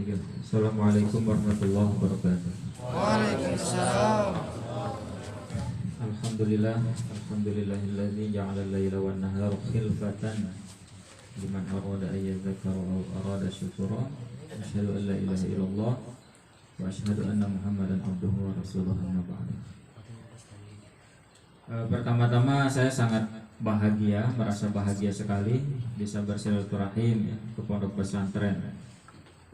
Assalamualaikum warahmatullahi wabarakatuh. Waalaikumsalam. Alhamdulillahilladzi ja'ala al-laila wan nahara khilfatan liman arada an yadhakkara aw arada syukura. Asyhadu an la ilaha illallah wa asyhadu anna Muhammadan abduhu wa rasuluhu amma ba'du. Pertama-tama saya sangat bahagia, merasa bahagia sekali bisa bersilaturahim ke Pondok Pesantren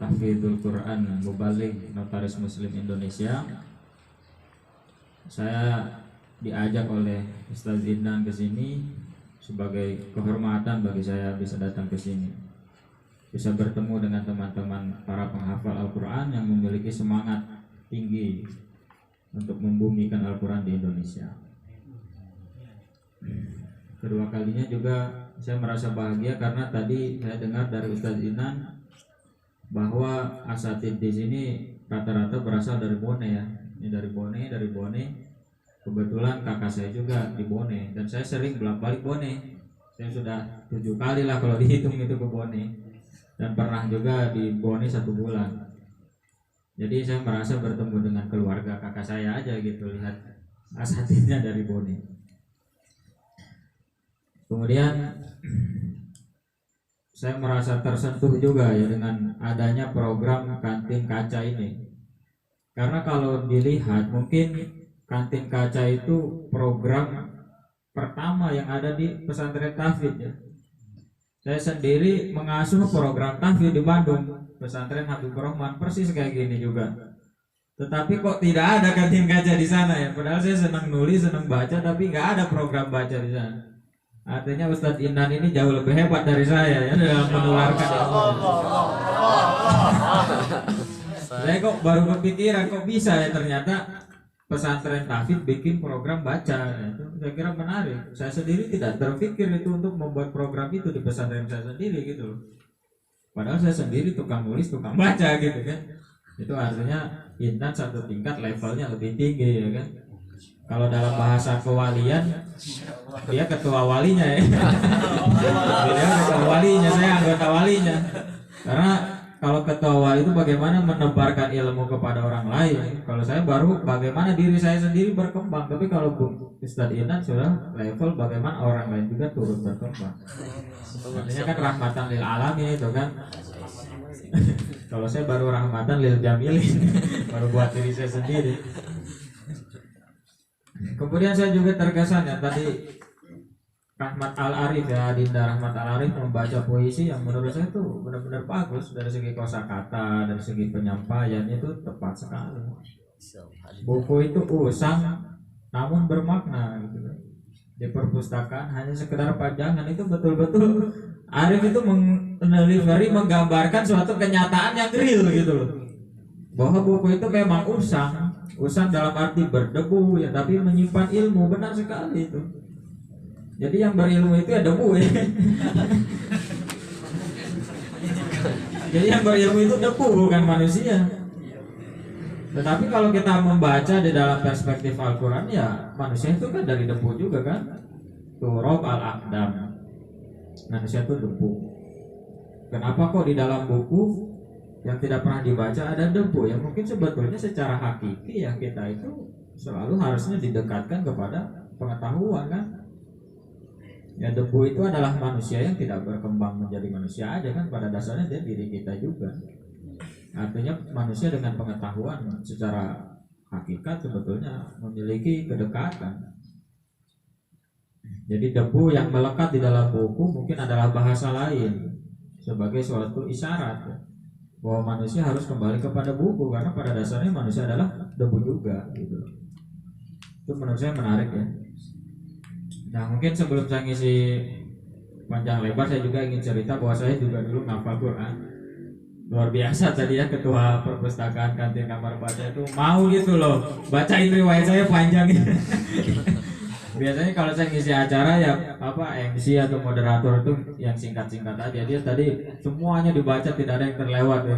Tahfidzul Quran Mubaligh Notaris Muslim Indonesia. Saya diajak oleh Ustaz Idnan ke sini sebagai kehormatan bagi saya bisa datang ke sini. Bisa bertemu dengan teman-teman para penghafal Al-Quran yang memiliki semangat tinggi untuk membumikan Al-Quran di Indonesia. Kedua kalinya juga saya merasa bahagia karena tadi saya dengar dari Ustaz Idnan bahwa asatid di sini rata-rata berasal dari Bone ya. Ini dari Bone. Kebetulan kakak saya juga di Bone dan saya sering bolak-balik Bone. Saya sudah 7 kali lah kalau dihitung itu ke Bone. Dan pernah juga di Bone 1 bulan. Jadi saya merasa bertemu dengan keluarga kakak saya aja gitu, lihat asatidnya dari Bone. Kemudian saya merasa tersentuh juga ya dengan adanya program kantin kaca ini. Karena kalau dilihat mungkin kantin kaca itu program pertama yang ada di pesantren tahfidz ya. Saya sendiri mengasuh program tahfidz di Bandung, pesantren Habibur Rahman, persis kayak gini juga. Tetapi kok tidak ada kantin kaca di sana ya. Padahal saya senang nulis, senang baca, tapi nggak ada program baca di sana. Artinya Ustadz Idnan ini jauh lebih hebat dari saya ya dalam menularkan ilmu. Saya kok baru kepikiran kok bisa ya ternyata pesantren tahfidz bikin program baca ya. Itu saya kira menarik. Saya sendiri tidak terpikir itu untuk membuat program itu di pesantren saya sendiri gitu loh. Padahal saya sendiri tukang nulis, tukang baca gitu kan. Itu artinya Idnan satu tingkat levelnya lebih tinggi ya kan. Kalau dalam bahasa kewalian dia ketua walinya ya. Dia ketua walinya, saya anggota walinya. Karena kalau ketua wali itu bagaimana menebarkan ilmu kepada orang lain. Kalau saya baru bagaimana diri saya sendiri berkembang. Tapi kalau Ustadz Idnan sudah level bagaimana orang lain juga turut berkembang. Artinya kan rahmatan lil alamin itu kan. Kalau saya baru rahmatan lil jamilin, baru buat diri saya sendiri. Kemudian saya juga terkesan ya tadi Rahmat Al-Arif ya, Dinda Rahmat Al-Arif membaca puisi yang menurut saya itu benar-benar bagus dari segi kosakata, dari segi penyampaian itu tepat sekali. Buku itu usang namun bermakna gitu. Di perpustakaan hanya sekedar pajangan, itu betul-betul Arif itu menggambarkan suatu kenyataan yang real gitu loh. Bahwa buku itu memang usang dalam arti berdebu ya, tapi menyimpan ilmu, benar sekali itu. Jadi yang berilmu itu ya debu ya. Jadi yang berilmu itu debu, bukan manusia. Tetapi kalau kita membaca di dalam perspektif Al-Quran ya manusia itu kan dari debu juga kan. Turab al-aqdam, manusia itu debu. Kenapa kok di dalam buku yang tidak pernah dibaca ada debu? Ya mungkin sebetulnya secara hakiki ya kita itu selalu harusnya didekatkan kepada pengetahuan kan. Ya debu itu adalah manusia yang tidak berkembang menjadi manusia aja kan, pada dasarnya dia diri kita juga. Artinya manusia dengan pengetahuan secara hakikat sebetulnya memiliki kedekatan. Jadi debu yang melekat di dalam buku mungkin adalah bahasa lain sebagai suatu isyarat bahwa manusia harus kembali kepada buku, karena pada dasarnya manusia adalah debu juga gitu. Itu menurut saya menarik ya. Nah mungkin sebelum saya ngisi panjang lebar saya juga ingin cerita bahwa saya juga dulu ngafal Quran. Luar biasa tadi ya, ketua perpustakaan kantin kamar baca itu mau gitu loh bacain riwayat saya panjang gitu. Biasanya kalau saya ngisi acara ya MC atau moderator itu yang singkat-singkat aja. Dia tadi semuanya dibaca, tidak ada yang terlewat ya.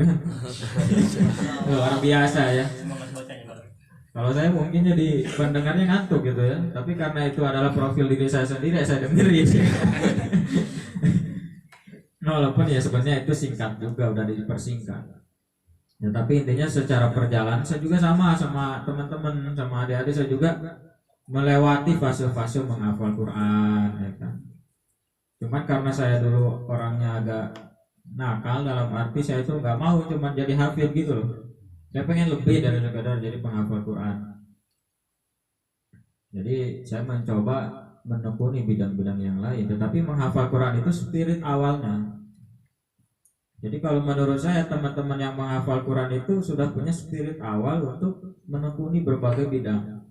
Luar biasa ya. Kalau saya mungkin jadi pendengarnya ngantuk gitu ya. Tapi karena itu adalah profil diri saya sendiri, saya dengerin. Walaupun ya sebenarnya itu singkat juga, udah dipersingkat. Ya, tapi intinya secara perjalanan saya juga sama teman-teman, sama adik-adik saya juga melewati fase-fase menghafal Quran, ya kan. Cuman karena saya dulu orangnya agak nakal, dalam arti saya itu nggak mau cuma jadi hafid gitu loh. Saya pengen lebih dari sekedar jadi penghafal Quran. Jadi saya mencoba menekuni bidang-bidang yang lain, tetapi menghafal Quran itu spirit awalnya. Jadi kalau menurut saya teman-teman yang menghafal Quran itu sudah punya spirit awal untuk menekuni berbagai bidang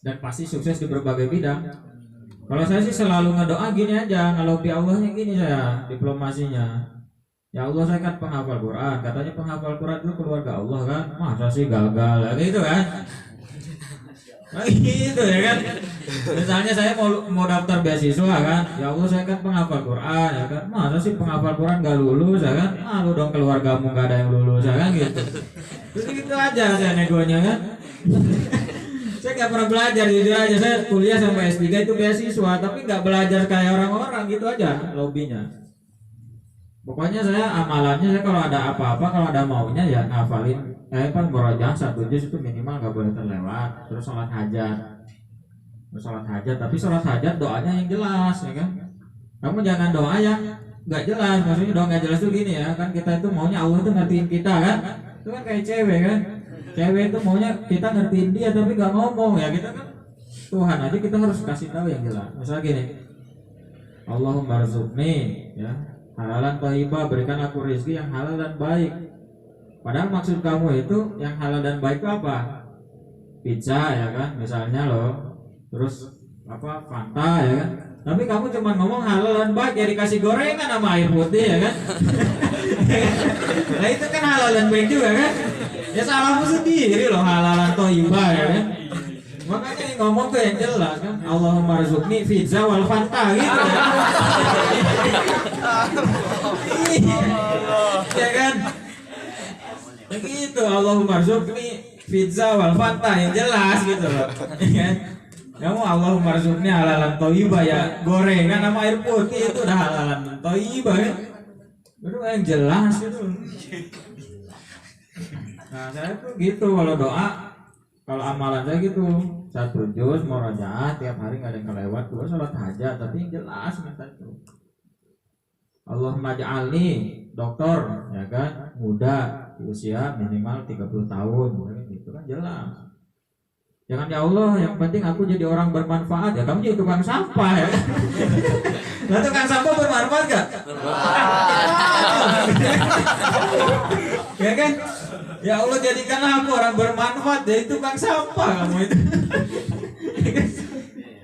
dan pasti sukses di berbagai bidang. Kalau saya sih selalu ngedoa gini aja, kalau di Allahnya gini saya diplomasinya. Ya Allah, saya kan penghafal Quran, katanya penghafal Quran itu keluarga Allah kan, masa sih gagal ya gitu kan? Nah, gitu ya kan. Misalnya saya mau daftar beasiswa kan, ya Allah saya kan penghafal Quran ya kan, masa sih penghafal Quran gak lulus ya kan, malu dong keluargamu gak ada yang lulus ya kan gitu. Terus gitu aja saya negonya kan. Saya gak pernah belajar gitu aja, saya kuliah sampai S3 itu beasiswa, tapi gak belajar kayak orang-orang gitu aja lobbynya. Pokoknya saya amalannya, saya kalau ada apa-apa, kalau ada maunya ya ngafalin kan murojaah 1 juz itu minimal gak boleh terlewat. Terus sholat hajat, tapi sholat hajat doanya yang jelas ya kan. Kamu jangan doa yang nggak jelas, maksudnya doa nggak jelas tuh gini ya kan, kita itu maunya Allah itu ngertiin kita kan, itu kan kayak cewek kan, cewek itu maunya kita ngertiin dia tapi nggak ngomong ya, kita kan Tuhan aja kita harus kasih tahu yang jelas. Misalnya gini, Allahumma rzuqni ya halalan thayyibah, berikan aku rezeki yang halal dan baik. Padahal maksud kamu itu yang halal dan baik itu apa? Pizza ya kan misalnya loh, terus apa Fanta ya kan, tapi kamu cuma ngomong halal dan baik ya dikasih gorengan sama air putih ya kan. Nah itu kan halal dan baik juga kan, ya salahmu sendiri loh, halalan thayyibah ya kan. Makanya yang ngomong tuh yang jelas kan, Allahumma rzuqni pizza wal Fanta gitu ya kan. Begitu, Allahumma rzuqni pizza wal Fanta yang jelas gitu loh. Kan? Kamu Allahumma rzuqni halalan thayyibah ya gorengan sama air putih itu udah halalan thayyibah kan. Itu yang jelas itu. Nah, saya tuh gitu kalau doa, kalau amalan saya gitu, 1 juz murojaah tiap hari nggak ada yang kelewat, 2 sholat hajat tapi yang jelas minta itu. Allahumma ja'alni dokter ya kan, muda di usia minimal 30 tahun gitu kan jelas. Jangan ya Allah yang penting aku jadi orang bermanfaat, ya kamu jadi tukang sampah ya kan. Nah tukang sampah bermanfaat gak? Ya kan? Ya Allah jadikanlah aku orang bermanfaat, jadi tukang sampah kamu itu.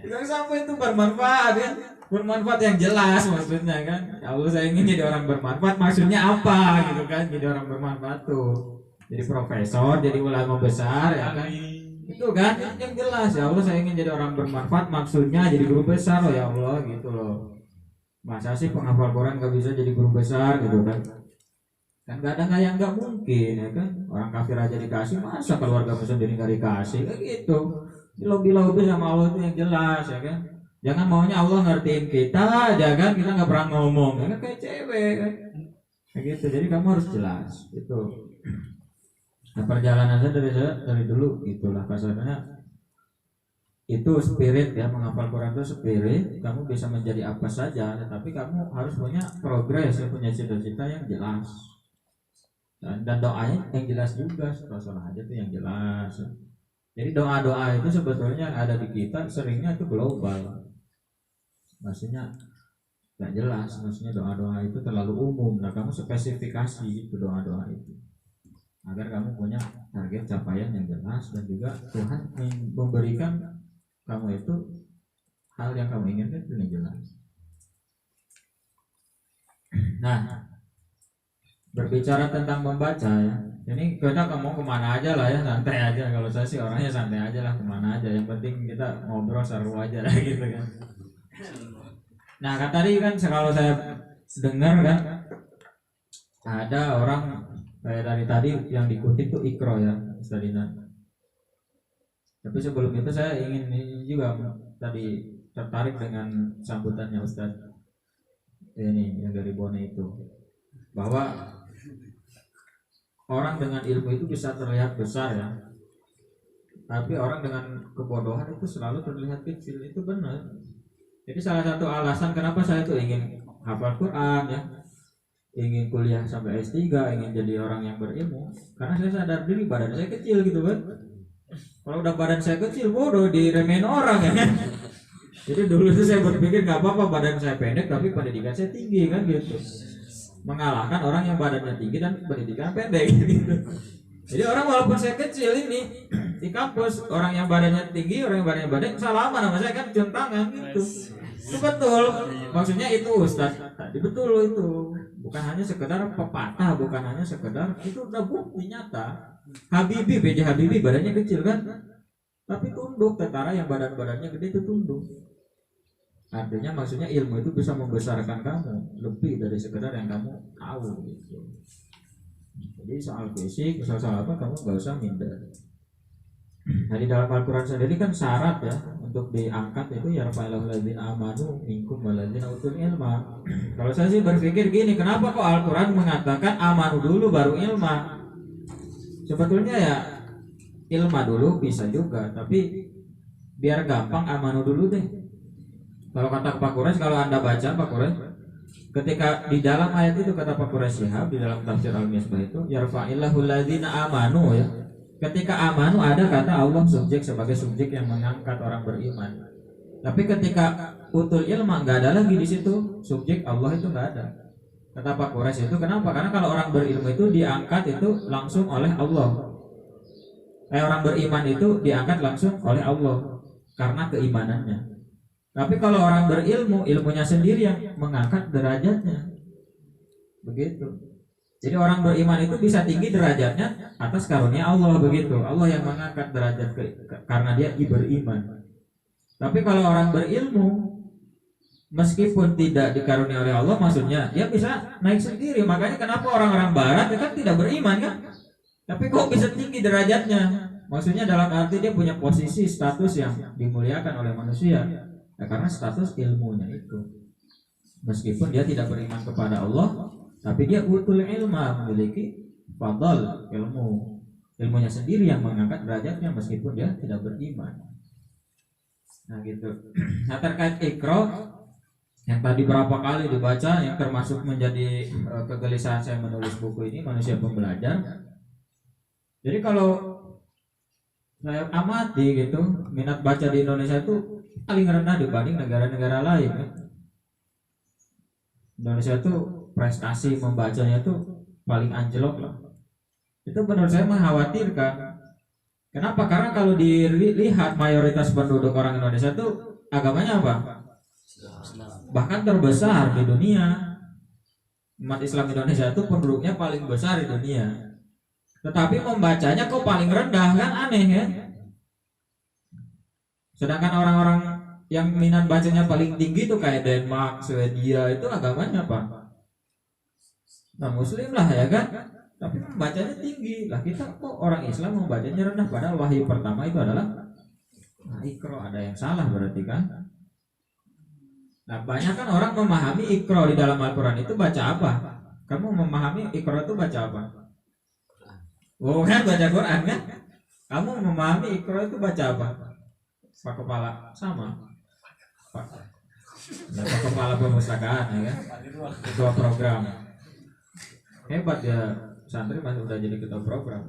Tukang sampah itu bermanfaat kan, bermanfaat yang jelas maksudnya kan. Ya Allah saya ingin jadi orang bermanfaat, maksudnya apa gitu kan, jadi orang bermanfaat tuh jadi profesor, jadi ulama besar ya kan, itu kan yang jelas. Ya Allah saya ingin jadi orang bermanfaat, maksudnya jadi guru besar loh ya Allah gitu loh. Masa sih penghafal Quran gak bisa jadi guru besar gitu kan, kan gak ada yang gak mungkin ya kan. Orang kafir aja dikasih, masa keluarga sendiri gak dikasih kayak gitu. Di lobby sama Allah itu yang jelas ya kan. Jangan maunya Allah ngertiin kita aja kan, kita nggak pernah ngomong ya kan, kayak cewek kan kayak gitu. Jadi kamu harus jelas itu. Nah perjalanan saya dari dulu itulah kasarnya itu spirit ya, menghafal Quran itu spirit. Kamu bisa menjadi apa saja, tetapi kamu harus punya progres ya, punya cita-cita yang jelas dan doanya yang jelas juga. Sholat aja tuh yang jelas. Jadi doa-doa itu sebetulnya yang ada di kita seringnya itu global, maksudnya nggak jelas, maksudnya doa-doa itu terlalu umum. Nah kamu spesifikasi itu doa-doa itu agar kamu punya target capaian yang jelas, dan juga Tuhan memberikan kamu itu hal yang kamu inginkan itu yang jelas. Nah berbicara tentang membaca ya, ini kita mau kemana aja lah ya, santai aja. Kalau saya sih orangnya santai aja lah, kemana aja, yang penting kita ngobrol seru aja lah gitu kan. Nah kan tadi kan kalau saya dengar kan ada orang kayak dari tadi yang dikutip tuh Iqra ya Ustadina. Tapi sebelum itu saya ingin ini juga tadi tertarik dengan sambutannya Ustadz ini yang dari Bone itu, bahwa orang dengan ilmu itu bisa terlihat besar ya, tapi orang dengan kebodohan itu selalu terlihat kecil. Itu benar. Jadi salah satu alasan kenapa saya tuh ingin hafal Quran ya, ingin kuliah sampai S3, ingin jadi orang yang berilmu, karena saya sadar diri badan saya kecil gitu kan. Kalau udah badan saya kecil, bodoh, diremehin orang ya. Jadi dulu itu saya berpikir nggak apa-apa badan saya pendek tapi pendidikan saya tinggi kan gitu, mengalahkan orang yang badannya tinggi dan pendidikan pendek gitu. Jadi orang walaupun saya kecil ini di kampus, orang yang badannya tinggi, orang yang badannya pendek salaman sama saya kan cium tangan gitu. Itu betul. Maksudnya itu Ustaz tadi betul itu. Bukan hanya sekedar pepatah, bukan hanya sekedar, itu udah bukti nyata. Habibie, B.J. Habibie badannya kecil kan, tapi tunduk. Tentara yang badannya gede itu tunduk. Artinya maksudnya ilmu itu bisa membesarkan kamu lebih dari sekedar yang kamu tahu gitu. Jadi soal fisik, soal apa kamu nggak usah minder. Nah di dalam Al-Quran sendiri kan syarat ya untuk diangkat itu ya yarfa'illahu ladzina amanu minkum walladzina utul ilma. Kalau saya sih berpikir gini, kenapa kok Al-Quran mengatakan amanu dulu baru ilma? Sebetulnya ya ilma dulu bisa juga, tapi biar gampang amanu dulu deh. Kalau kata Pak Quraisy, kalau Anda baca Pak Quraisy, ketika di dalam ayat itu kata Pak Quraisy Shihab di dalam tafsir Al-Misbah itu yarfa'illahu ladzina amanu ya. Ketika amanu ada kata Allah subjek sebagai subjek yang mengangkat orang beriman. Tapi ketika utul ilma nggak ada lagi di situ, subjek Allah itu nggak ada. Kata Pak Quraisy itu kenapa? Karena kalau orang berilmu itu diangkat itu langsung oleh Allah. Orang beriman itu diangkat langsung oleh Allah karena keimanannya. Tapi kalau orang berilmu, ilmunya sendiri yang mengangkat derajatnya. Begitu. Jadi orang beriman itu bisa tinggi derajatnya atas karunia Allah begitu. Allah yang mengangkat derajat karena dia beriman. Tapi kalau orang berilmu, meskipun tidak dikarunia oleh Allah, maksudnya dia bisa naik sendiri. Makanya kenapa orang-orang barat kan tidak beriman kan? Tapi kok bisa tinggi derajatnya? Maksudnya dalam arti dia punya posisi status yang dimuliakan oleh manusia. Ya, karena status ilmunya itu. Meskipun dia tidak beriman kepada Allah, tapi dia utul ilma, memiliki fadl ilmu. Ilmunya sendiri yang mengangkat derajatnya meskipun dia tidak beriman. Nah gitu. Nah terkait Iqra yang tadi berapa kali dibaca, yang termasuk menjadi kegelisahan saya menulis buku ini, Manusia Pembelajar. Jadi kalau saya amati gitu, minat baca di Indonesia itu paling rendah dibanding negara-negara lain kan? Indonesia tuh prestasi membacanya tuh paling anjlok lah. Itu menurut saya mengkhawatirkan. Kenapa? Karena kalau dilihat mayoritas penduduk orang Indonesia tuh agamanya apa? Bahkan terbesar di dunia. Umat Islam Indonesia itu penduduknya paling besar di dunia. Tetapi membacanya kok paling rendah, kan aneh ya. Sedangkan orang-orang yang minat bacanya paling tinggi tuh kayak Denmark, Swedia, itu agamanya apa? Nah Muslim lah ya kan, tapi membacanya tinggi lah. Kita kok orang Islam membacanya rendah, padahal wahyu pertama itu adalah Iqra. Ada yang salah berarti kan? Nah banyak kan orang memahami Iqra di dalam Al-Quran itu baca apa? Kamu memahami Iqra itu baca apa? Oh kan baca Quran kan? Kamu memahami Iqra itu baca apa? Pak Kepala sama Pak Kepala Perpustakaan ya kan? Ketua program. Hebat ya, santri masih udah jadi ketua program.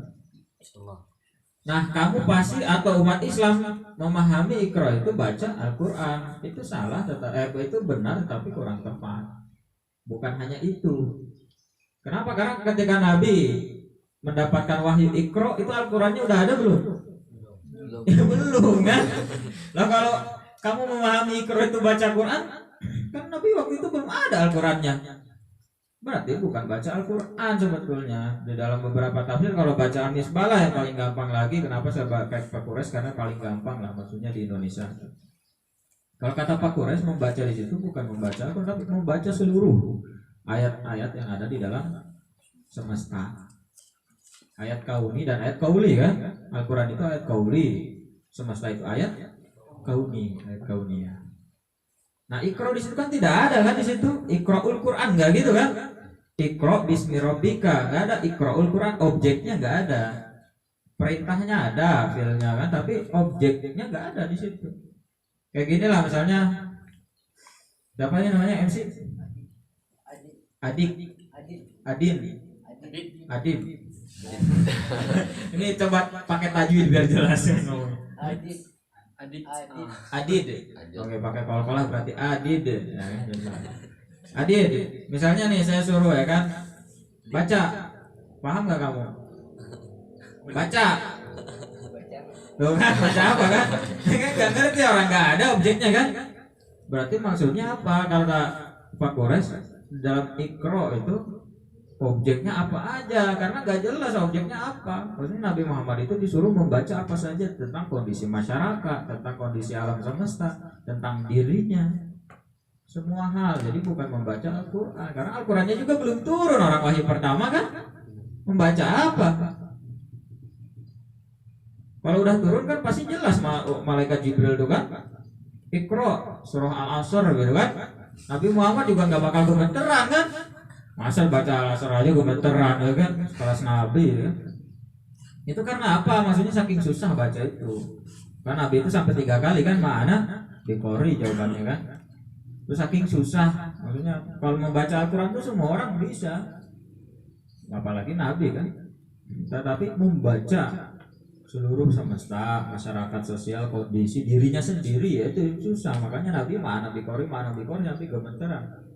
Nah kamu pasti atau umat Islam memahami Iqra itu baca Al-Quran. Itu salah, itu benar tapi kurang tepat. Bukan hanya itu. Kenapa? Karena ketika Nabi mendapatkan wahyu Iqra, itu Al-Qurannya udah ada belum? Ya, belum kan? Lah kalau kamu memahami Iqra itu baca Quran, kan Nabi waktu itu belum ada Al-Qurannya. Berarti bukan baca Al-Quran sebetulnya. Di dalam beberapa tafsir kalau baca Al-Misbah lah yang paling gampang lagi. Kenapa saya pakai Pak Quraisy? Karena paling gampang lah maksudnya di Indonesia. Kalau kata Pak Quraisy membaca di situ bukan membaca Al-Quran, tapi membaca seluruh ayat-ayat yang ada di dalam semesta. Ayat kauni dan ayat kauli kan? Al-Quran itu ayat kauli, semesta itu ayat kauni, ayat kauniyah. Nah Iqra di situ kan tidak ada kan di situ. Iqraul Quran enggak gitu kan? Iqra bismi rabbika, nggak ada Iqraul Quran, objeknya nggak ada. Perintahnya ada, filnya kan, tapi objeknya nggak ada di situ. Kayak gini lah misalnya, siapa namanya MC? Adik, Adin, Adib. Ini coba pakai tajwid biar jelas. Adid. Oke, pakai kol-kolah berarti Adid. Ya, Adid, misalnya nih saya suruh ya kan, baca, paham nggak kamu? Baca. Tuh kan, baca apa kan? Kan nggak ngerti, orang nggak ada objeknya kan? Berarti maksudnya apa? Kata Pak Kores, dalam Iqra itu objeknya apa aja, karena nggak jelas objeknya apa. Maksudnya Nabi Muhammad itu disuruh membaca apa saja tentang kondisi masyarakat, tentang kondisi alam semesta, tentang dirinya, semua hal. Jadi bukan membaca Al-Quran, karena Al-Qurannya juga belum turun, orang wahyu pertama kan. Membaca apa? Kalau udah turun kan pasti jelas, malaikat Jibril itu kan, Iqra surah Al-Asr gitu kan. Nabi Muhammad juga nggak bakal gemeteran kan. Masa baca Al-Asr aja gemeteran ya kan, kelas Nabi ya. Itu karena apa? Maksudnya saking susah baca itu. Kan Nabi itu sampai 3 kali kan, mana dikori jawabannya kan. Terus saking susah, maksudnya kalau membaca Al-Quran itu semua orang bisa, apalagi Nabi kan. Tetapi membaca seluruh semesta, masyarakat sosial, kondisi dirinya sendiri, ya itu susah. Makanya Nabi mana dikori Nabi gemeteran.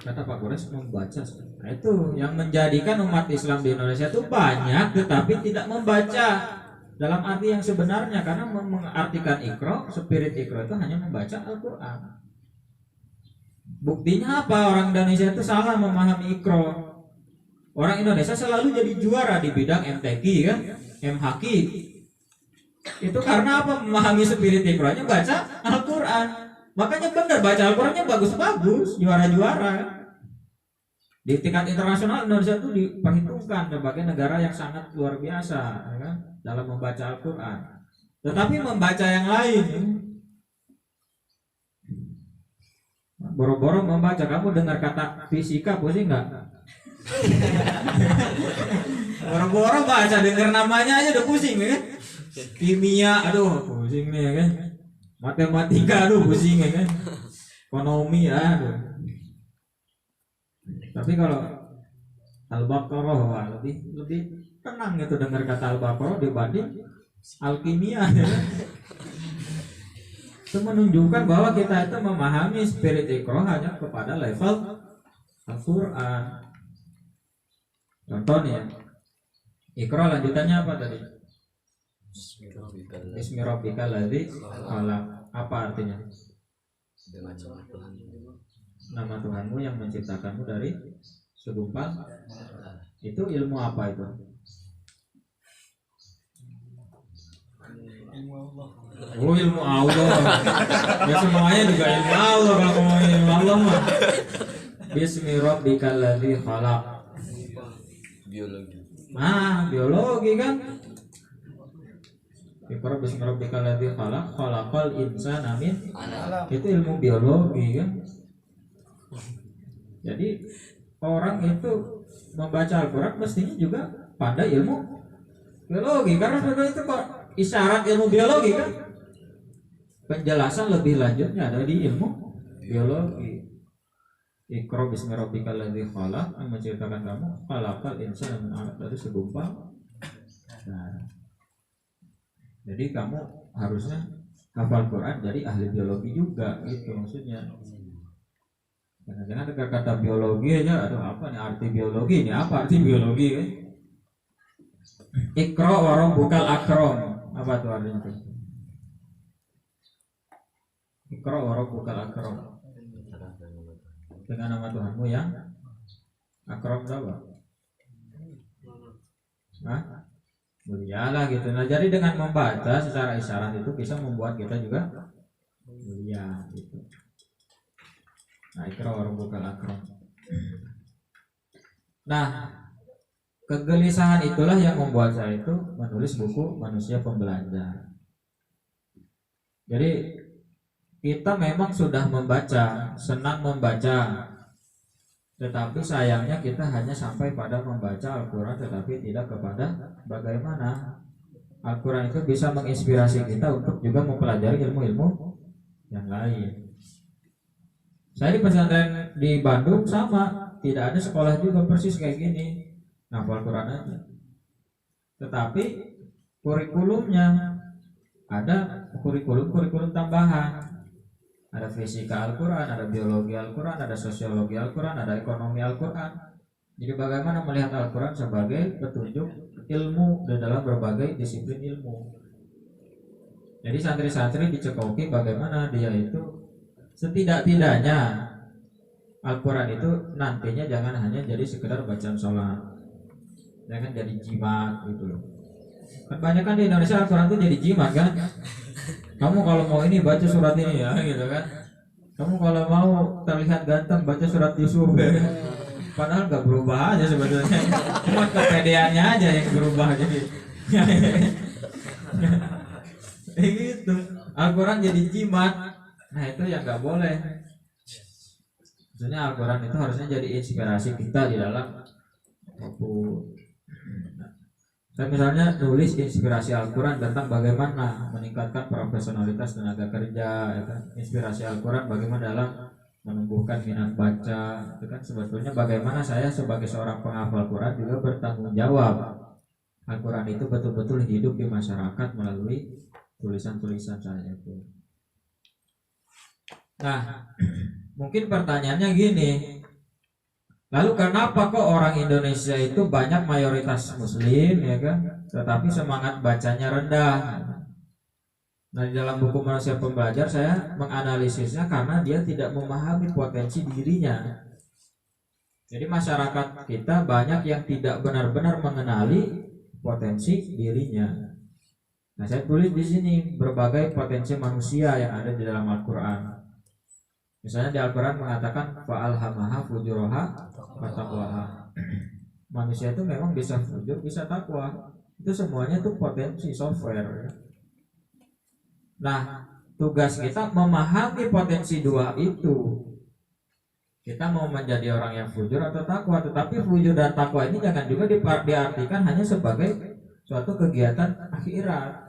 Kata Pak Kores membaca. Nah itu yang menjadikan umat Islam di Indonesia itu banyak tetapi tidak membaca dalam arti yang sebenarnya, karena mengartikan Iqra, spirit Iqra itu hanya membaca Al-Quran. Buktinya apa? Orang Indonesia itu salah memahami Iqra. Orang Indonesia selalu jadi juara di bidang MTQ kan, MHQ. Itu karena apa? Memahami spirit Iqra-nya baca Al-Quran. Makanya benar, baca Al-Qurannya bagus-bagus, juara-juara. Di tingkat internasional Indonesia itu diperhitungkan sebagai negara yang sangat luar biasa ya kan, dalam membaca Al-Quran. Tetapi membaca yang lain, boro-boro membaca, kamu dengar kata fisika pusing nggak? Boro-boro baca, dengar namanya aja udah pusing ya kan? Kimia, aduh pusing nih ya kan? Matematika, aduh pusing ya kan? Ekonomi, aduh. Tapi kalau Al-Baqarah, wah, lebih tenang gitu dengar kata Al-Baqarah dibanding alkimia ya. Itu menunjukkan bahwa kita itu memahami spirit Iqra hanya kepada level Al-Quran. Contohnya Iqra lanjutannya apa tadi? Bismi rabbikal ladzi khalaq. Apa artinya? Nama Tuhanmu yang menciptakanmu dari segumpal. Itu ilmu apa itu? Oh, ilmu Allah. Ya semuanya juga ilmu Allah. Kalau ngomongin ilmu Allah mah Bismi rabbikal ladzi khalaq. Biologi. Nah, biologi kan. Iqra bismi rabbikal ladzi khalaq, khalaqal insana min alaq. Itu ilmu biologi kan. Jadi orang itu membaca Al-Quran mestinya juga pandai ilmu biologi, karena itu kok isyarat ilmu biologi kan. Penjelasan lebih lanjutnya ada di ilmu biologi. Iqra bismi rabbikal ladzi khalaq, yang menciptakan kamu, khalaqal insana min alaq, dari segumpal. Nah, jadi kamu harusnya hafal Quran jadi ahli biologi juga gitu maksudnya. Jangan-jangan dengar kata biologi aja, aduh apa nih arti biologi? Ini apa arti biologi kan? Iqra wa rabbukal akram. Apa tuh artinya tuh? Iqra wa rabbukal akram. Dengan nama Tuhanmu yang akram apa? Hah? Mulia lah gitu. Nah jadi dengan membaca secara isyarat itu bisa membuat kita juga mulia gitu. Nah, Iqra wa rabbukal akram. Nah, kegelisahan itulah yang membuat saya itu menulis buku Manusia Pembelajar. Jadi kita memang sudah membaca, senang membaca, Tetapi sayangnya kita hanya sampai pada membaca Al-Quran, tetapi tidak kepada bagaimana Al-Quran itu bisa menginspirasi kita untuk juga mempelajari ilmu-ilmu yang lain. Saya di pesantren di Bandung sama, tidak ada sekolah juga persis kayak gini, ngafal Quran aja. Tetapi kurikulumnya ada kurikulum tambahan. Ada fisika Al-Quran, ada biologi Al-Quran, ada sosiologi Al-Quran, ada ekonomi Al-Quran. Jadi bagaimana melihat Al-Quran sebagai petunjuk ilmu di dalam berbagai disiplin ilmu. Jadi santri-santri dicekoki bagaimana dia itu setidak-tidaknya Al-Quran itu nantinya jangan hanya jadi sekedar bacaan sholat, jangan jadi jimat gitu loh. Kebanyakan di Indonesia Al-Quran itu jadi jimat kan. Kamu kalau mau ini baca surat ini ya gitu kan. Kamu kalau mau terlihat ganteng baca surat Yusuf ya. Padahal gak berubah aja sebetulnya. Cuma kepedeannya aja yang berubah jadi. Gitu. Al-Quran jadi jimat. Nah itu yang gak boleh. Maksudnya Al-Quran itu harusnya jadi inspirasi kita di dalam apapun. Saya misalnya nulis inspirasi Al-Quran tentang bagaimana meningkatkan profesionalitas tenaga kerja, ya kan? Inspirasi Al-Quran bagaimana dalam menumbuhkan minat baca, itu kan sebetulnya bagaimana saya sebagai seorang penghafal Quran juga bertanggung jawab Al-Quran itu betul-betul hidup di masyarakat melalui tulisan-tulisan saya itu. Nah, mungkin pertanyaannya gini, lalu kenapa kok orang Indonesia itu banyak mayoritas Muslim ya kan, tetapi semangat bacanya rendah? Nah di dalam buku Manusia Pembelajar saya menganalisisnya karena dia tidak memahami potensi dirinya. Jadi masyarakat kita banyak yang tidak benar-benar mengenali potensi dirinya. Nah saya tulis di sini berbagai potensi manusia yang ada di dalam Al-Quran. Misalnya di Al-Quran mengatakan fa'alhamaha fujuraha fataqwaha. Manusia itu memang bisa fujur, bisa takwa. Itu semuanya tuh potensi software. Nah, tugas kita memahami potensi dua itu. Kita mau menjadi orang yang fujur atau takwa, tetapi fujur dan takwa ini jangan juga diartikan hanya sebagai suatu kegiatan akhirat.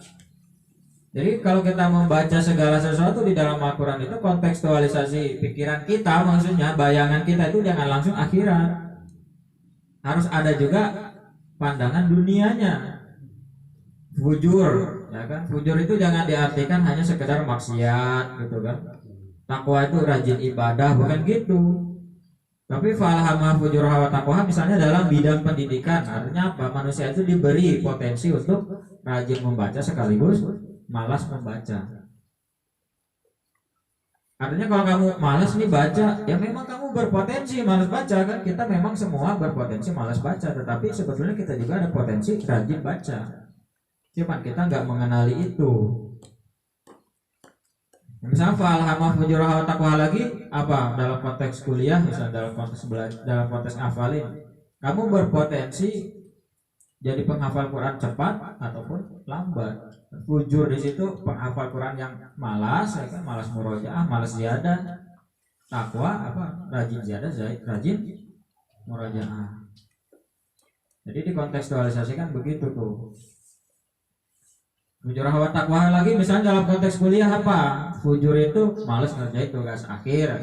Jadi kalau kita membaca segala sesuatu di dalam Al-Quran itu kontekstualisasi pikiran kita, maksudnya bayangan kita itu jangan langsung akhirat. Harus ada juga pandangan dunianya. Fujur, ya kan? Fujur itu jangan diartikan hanya sekedar maksiat gitu kan. Takwa itu rajin ibadah, bukan gitu. Tapi falhama fujur hawa takwa misalnya dalam bidang pendidikan, artinya apa? Manusia itu diberi potensi untuk rajin membaca sekaligus malas membaca. Artinya kalau kamu malas nih baca, ya memang kamu berpotensi malas baca kan. Kita memang semua berpotensi malas baca, tetapi sebetulnya kita juga ada potensi rajin baca. Cuman kita nggak mengenali itu. Misalnya fa'alhamah fujuraha wa taqwa lagi apa dalam konteks kuliah, misalnya dalam konteks hafalin, kamu berpotensi jadi penghafal Quran cepat ataupun lambat. Fujur di situ penghafal Quran yang malas, ya kan, malas murojaah, malas ziyadah. Takwa apa? Rajin ziyadah, rajin murojaah. Jadi dikontekstualisasikan begitu tuh. Fujur hawa takwa lagi misalnya dalam konteks kuliah apa? Fujur itu malas ngerjain tugas akhir.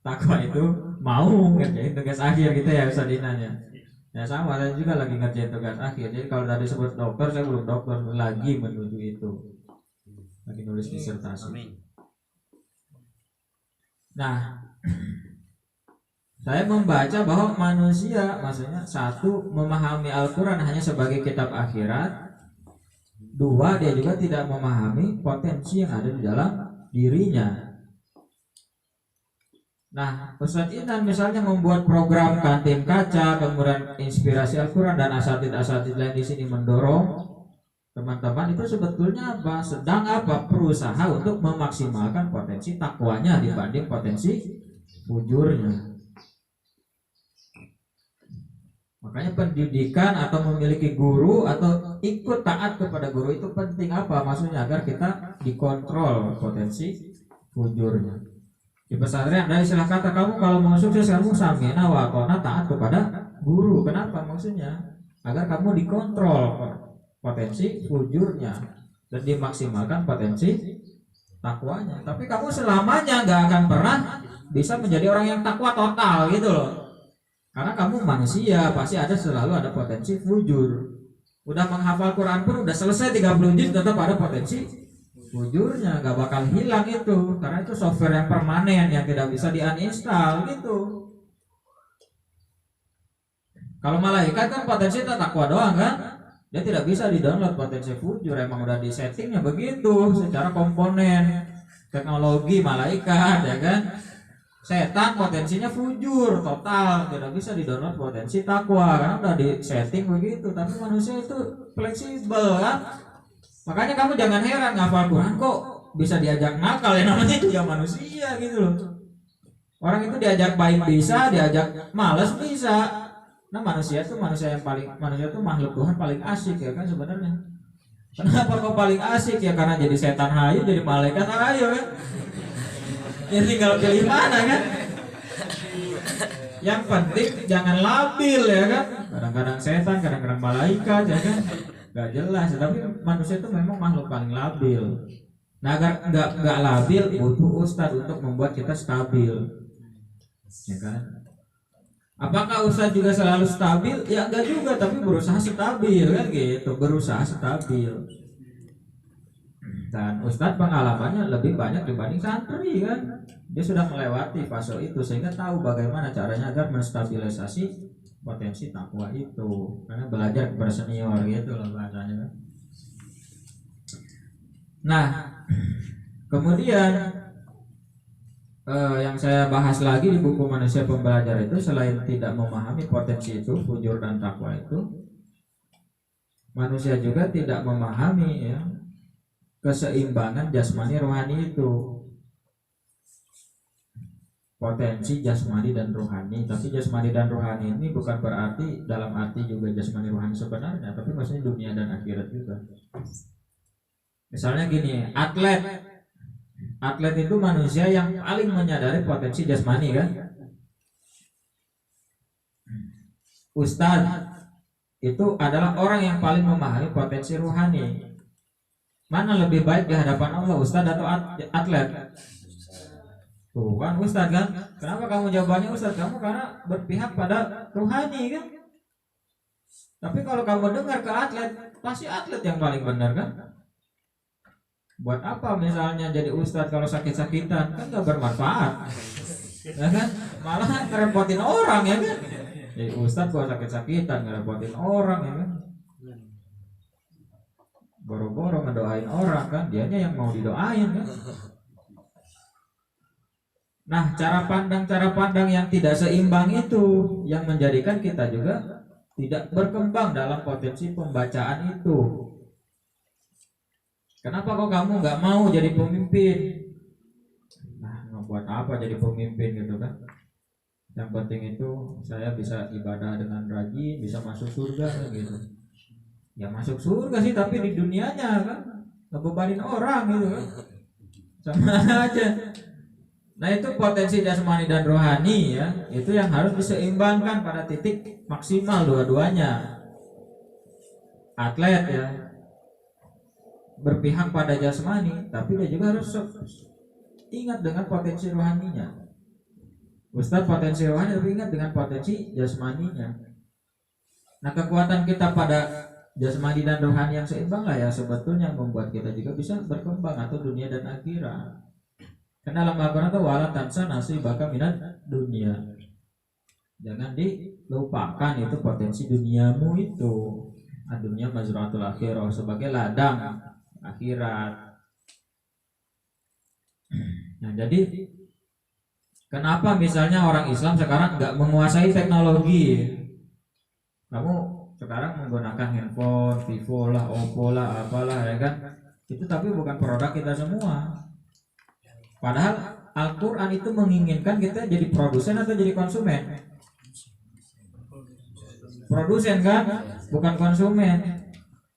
Takwa itu mau ngerjain tugas akhir gitu ya Ustadinanya. Ya sama, saya juga lagi ngerjain tugas akhir. Jadi kalau tadi sebut dokter, saya belum dokter, lagi menuju itu. Lagi nulis disertasi. Nah, saya membaca bahwa manusia, maksudnya satu, memahami Al-Quran hanya sebagai kitab akhirat. Dua, dia juga tidak memahami potensi yang ada di dalam dirinya. Nah, Ustadz Inan misalnya membuat program kantin kaca, kemudian inspirasi Al-Quran dan asatid-asatid lain di sini mendorong teman-teman itu sebetulnya apa? Sedang apa? Berusaha untuk memaksimalkan potensi takwanya dibanding potensi fujurnya. Makanya pendidikan atau memiliki guru atau ikut taat kepada guru itu penting apa? Maksudnya agar kita dikontrol potensi fujurnya. Di pesantren ada istilah kata, kamu kalau mau sukses kamu samina wa atona, taat kepada guru. Kenapa? Maksudnya agar kamu dikontrol potensi fujurnya dan dimaksimalkan potensi takwanya. Tapi kamu selamanya nggak akan pernah bisa menjadi orang yang takwa total gitu loh. Karena kamu manusia, pasti selalu ada potensi fujur. Udah menghafal Quran pun udah selesai 30 juz tetap ada potensi fujurnya, nggak bakal hilang itu. Karena itu software yang permanen yang tidak bisa di-uninstall gitu. Kalau malaikat kan potensi takwa doang kan, dia tidak bisa di-download potensi fujur, emang udah di settingnya begitu secara komponen teknologi malaikat ya kan. Setan potensinya fujur total, tidak bisa di-download potensi takwa karena udah di setting begitu. Tapi manusia itu fleksibel kan. Makanya kamu jangan heran ngafal Quran kok bisa diajak nakal, ya namanya itu ya manusia gitu loh. Orang itu diajak baik bisa, diajak malas bisa. Nah manusia itu makhluk Tuhan paling asik ya kan sebenarnya. Kenapa kok paling asik ya? Karena jadi setan hayu, jadi malaikat hayu kan. Ya tinggal pilih mana kan. Yang penting jangan labil ya kan. Kadang-kadang setan, kadang-kadang malaikat ya kan. Gak jelas. Tapi manusia itu memang makhluk paling labil. Nah agar nggak labil butuh ustadz untuk membuat kita stabil. Ya kan. Apakah ustadz juga selalu stabil? Ya enggak juga, tapi berusaha stabil kan gitu. Berusaha stabil. Dan ustadz pengalamannya lebih banyak dibanding santri kan. Dia sudah melewati fase itu sehingga tahu bagaimana caranya agar menstabilisasi potensi takwa itu. Karena belajar kepada senior gitu loh bahasanya kan. Nah, kemudian yang saya bahas lagi di buku Manusia Pembelajar itu, selain tidak memahami potensi itu, fujur dan takwa itu, manusia juga tidak memahami ya keseimbangan jasmani rohani itu. Potensi jasmani dan rohani, tapi jasmani dan rohani ini bukan berarti dalam arti juga jasmani rohani sebenarnya, tapi maksudnya dunia dan akhirat juga. Misalnya gini, atlet itu manusia yang paling menyadari potensi jasmani kan. Ustadz itu adalah orang yang paling memahami potensi rohani. Mana lebih baik di hadapan Allah, ustadz atau atlet? Tuh kan ustadz kan. Kenapa kamu jawabannya ustadz? Kamu karena berpihak pada rohani kan. Tapi kalau kamu dengar ke atlet, pasti atlet yang paling benar kan. Buat apa misalnya jadi ustadz kalau sakit-sakitan? Kan gak bermanfaat ya kan? Malah ngerepotin orang ya kan. Jadi ustadz kalau sakit-sakitan ngerepotin orang ya kan. Boro-boro ngedoain orang kan, dianya yang mau didoain kan. Nah cara pandang yang tidak seimbang itu yang menjadikan kita juga tidak berkembang dalam potensi pembacaan itu. Kenapa kok kamu nggak mau jadi pemimpin? Nah, mau buat apa jadi pemimpin gitu kan? Yang penting itu saya bisa ibadah dengan rajin, bisa masuk surga gitu. Ya masuk surga sih, tapi di dunianya kan ngebebanin orang gitu kan. Sama aja. Nah itu potensi jasmani dan rohani ya, itu yang harus diseimbangkan pada titik maksimal dua-duanya. Atlet ya berpihak pada jasmani, tapi dia juga harus ingat dengan potensi rohaninya. Ustadz potensi rohani, tapi ingat dengan potensi jasmaninya. Nah kekuatan kita pada jasmani dan rohani yang seimbang lah ya sebetulnya membuat kita juga bisa berkembang atau dunia dan akhirat. Karena dalam Al-Quran itu wala tansa nasibaka minad dunia. Jangan dilupakan itu potensi duniamu itu. Dunia mazraatul akhirah, sebagai ladang akhirat. Nah jadi kenapa misalnya orang Islam sekarang nggak menguasai teknologi? Kamu sekarang menggunakan handphone, Vivo lah, Oppo lah, apalah ya kan? Itu tapi bukan produk kita semua. Padahal Al-Quran itu menginginkan kita jadi produsen atau jadi konsumen. Produsen kan, bukan konsumen.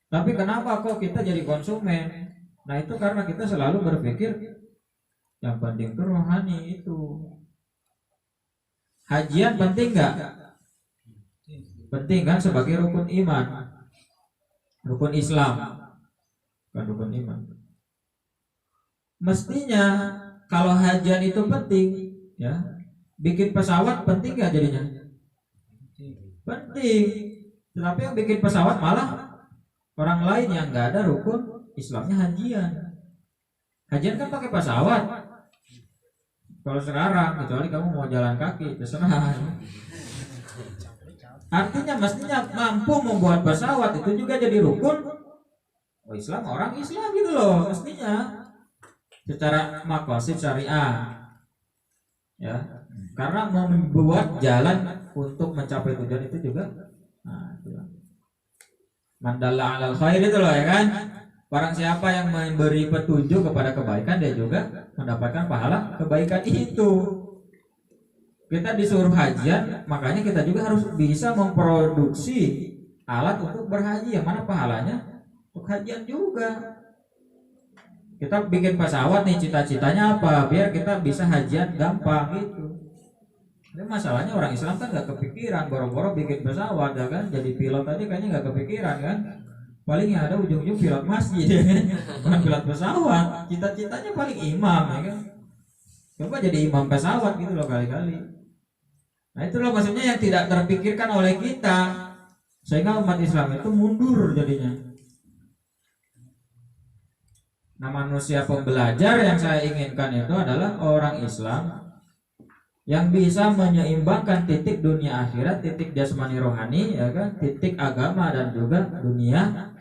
Tapi kenapa kok kita jadi konsumen? Nah itu karena kita selalu berpikir Yang penting tuh rohani itu. Hajian penting nggak? Penting kan sebagai rukun iman, rukun Islam, bukan rukun iman. Mestinya kalau hajian itu penting, ya, bikin pesawat penting nggak jadinya? Penting. Tetapi yang bikin pesawat malah orang lain yang nggak ada rukun Islamnya hajian. Hajian kan pakai pesawat. Kalau sekarang, kecuali kamu mau jalan kaki, terserah. Artinya mestinya mampu membuat pesawat itu juga jadi rukun Islam, orang Islam gitu loh mestinya. Secara maqasid syariah. Ya. Karena mau membuat jalan untuk mencapai tujuan itu juga. Nah, itu. Mandalla alal khair itu loh ya kan. Barang siapa yang memberi petunjuk kepada kebaikan, dia juga mendapatkan pahala kebaikan itu. Kita disuruh hajian, makanya kita juga harus bisa memproduksi alat untuk berhaji. Yang mana pahalanya untuk hajian juga. Kita bikin pesawat nih, cita-citanya apa? Biar kita bisa hajian gampang gitu. Tapi masalahnya orang Islam kan nggak kepikiran, boro-boro bikin pesawat ya kan. Jadi pilot aja kayaknya nggak kepikiran kan. Paling yang ada ujung-ujung pilot masjid ya kan? Bukan pilot pesawat. Cita-citanya paling imam ya kan. Coba jadi imam pesawat gitu loh kali-kali. Nah itu loh maksudnya yang tidak terpikirkan oleh kita, sehingga umat Islam itu mundur jadinya. Nah manusia pembelajar yang saya inginkan itu adalah orang Islam yang bisa menyeimbangkan titik dunia akhirat, titik jasmani rohani, ya kan, titik agama dan juga dunia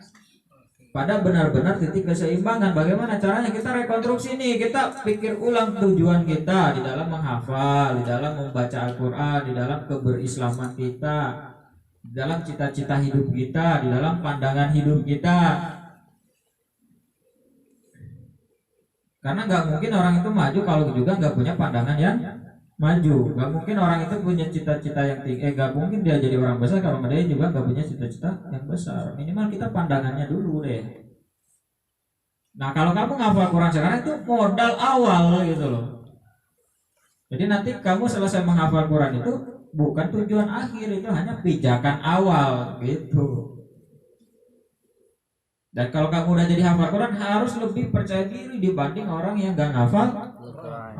pada benar-benar titik keseimbangan. Bagaimana caranya? Kita rekonstruksi nih, kita pikir ulang tujuan kita di dalam menghafal, di dalam membaca Al-Quran, di dalam keberislaman kita, di dalam cita-cita hidup kita, di dalam pandangan hidup kita. Karena nggak mungkin orang itu maju kalau juga nggak punya pandangan yang maju. Gak mungkin orang itu punya cita-cita yang tinggi. Gak mungkin dia jadi orang besar kalau dia juga gak punya cita-cita yang besar. Minimal kita pandangannya dulu deh. Nah kalau kamu ngapal Quran sekarang itu modal awal gitu loh. Jadi nanti kamu selesai menghafal Quran itu bukan tujuan akhir, itu hanya pijakan awal gitu. Dan kalau kamu udah jadi hafal Quran harus lebih percaya diri dibanding orang yang gak ngafal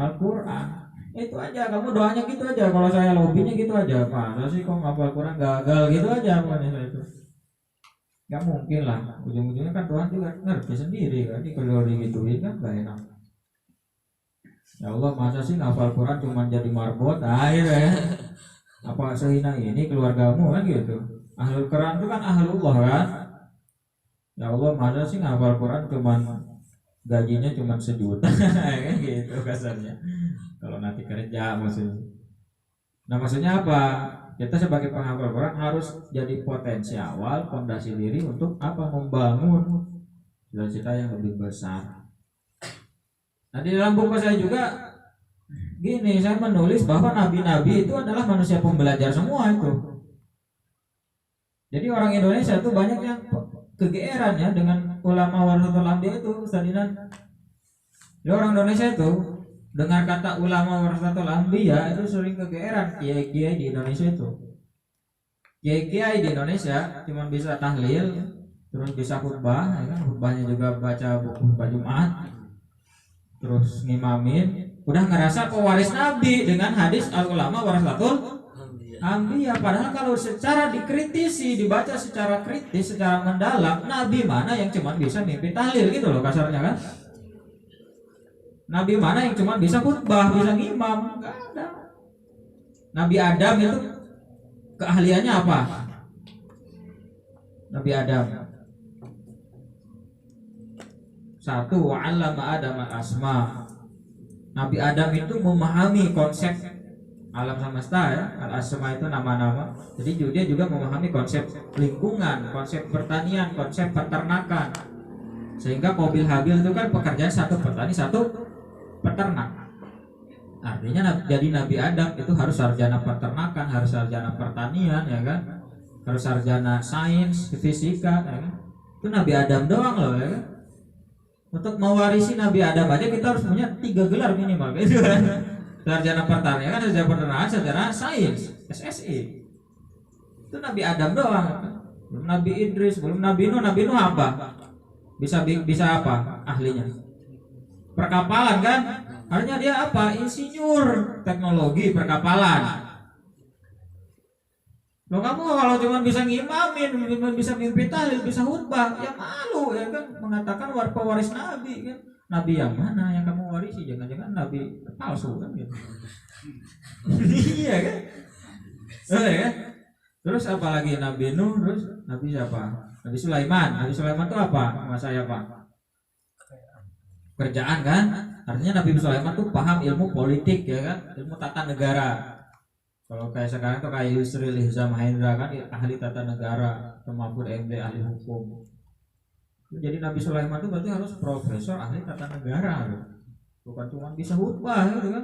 Al-Quran. Itu aja, kamu doanya gitu aja. Kalau saya lobbynya gitu aja, masa sih kok ngapal Quran gagal gitu aja pokoknya saya itu. Gak mungkin lah, ujung-ujungnya kan Tuhan juga ngerti sendiri kan. Kalau digituin kan gak enak. Ya Allah, masa sih ngapal Quran cuma jadi marbot air ya. Apa sehina ini keluargamu kan gitu. Ahlul Quran itu kan ahlullah kan. Ya Allah, masa sih ngapal Quran cuma gajinya cuma 1 juta kan gitu kasarnya. Kalau nanti kerja maksudnya. Nah maksudnya apa? Kita sebagai penghafal Quran harus jadi potensi awal, fondasi diri untuk apa? Membangun cita-cita yang lebih besar. Nah di dalam buku saya juga gini, saya menulis bahwa nabi-nabi itu adalah manusia pembelajar semua itu. Jadi orang Indonesia itu banyak yang kegeeran ya dengan ulama warasatul anbiya itu, Ustadinan. Ya orang Indonesia itu dengar kata ulama warasatul anbiya itu sering kegeeran. Kiai-kiai di Indonesia itu, kiai-kiai di Indonesia cuma bisa tahlil, terus bisa khutbah, ya kan? Khutbahnya juga baca buku khutbah Jumat, terus ngimamin, udah ngerasa pewaris Nabi dengan hadis al ulama warasatul anbiya. Padahal kalau secara dikritisi, dibaca secara kritis, secara mendalam, Nabi mana yang cuma bisa mimpi tahlil gitu loh kasarnya kan? Nabi mana yang cuma bisa khutbah, bisa ngimam? Enggak ada. Nabi Adam itu keahliannya apa? Nabi Adam. 1, wa'allama Adam al-asma. Nabi Adam itu memahami konsep alam semesta ya. Al-asma itu nama-nama. Jadi dia juga memahami konsep lingkungan, konsep pertanian, konsep peternakan. Sehingga Qabil Habil itu kan pekerjaan 1 petani, 1 peternak. Artinya jadi Nabi Adam itu harus sarjana peternakan, harus sarjana pertanian ya kan, harus sarjana sains, fisika ya kan. Itu Nabi Adam doang loh ya kan. Untuk mewarisi Nabi Adam aja kita harus punya 3 gelar minimal gitu kan. Sarjana pertanian, sarjana peternakan, sarjana sains, SSI. Itu Nabi Adam doang. Belum Nabi Idris, belum Nabi Nuh. Nabi Nuh apa? Bisa apa ahlinya? Perkapalan kan? Artinya dia apa? Insinyur teknologi perkapalan. Loh kamu kalau cuma bisa ngimamin, cuma bisa mimpi tahlil, bisa khutbah, ya malu ya kan mengatakan pewaris Nabi kan. Nabi yang mana yang kamu warisi? Jangan-jangan Nabi palsu kan gitu. Iya kan? Ya. Terus apalagi Nabi Nuh, terus Nabi siapa? Nabi Sulaiman. Nabi Sulaiman itu apa? Mas saya Pak? Kerjaan kan? Artinya Nabi Sulaiman tuh paham ilmu politik ya kan? Ilmu tata negara. Kalau kayak sekarang tuh kayak Yusril Ihza Mahendra kan ahli tata negara, atau Mahfud MD ahli hukum. Jadi Nabi Sulaiman itu berarti harus profesor ahli tata negara, bukan cuma bisa khutbah gitu kan.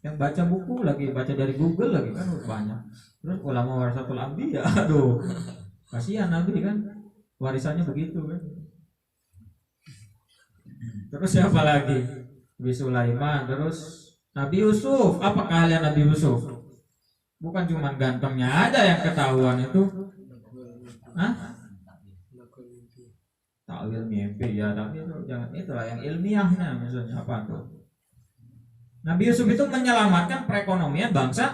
Yang baca buku lagi, baca dari Google lagi kan banyak. Terus ulama warasatul anbiya, aduh, kasihan Nabi kan, warisannya begitu kan. Terus siapa lagi? Nabi Sulaiman, terus Nabi Yusuf. Apa keahlian Nabi Yusuf? Bukan cuma gantengnya ada yang ketahuan itu. Hah? Takwil mimpi ya, tapi itu jangan itulah yang ilmiahnya misalnya apa tuh. Nabi Yusuf itu menyelamatkan perekonomian bangsa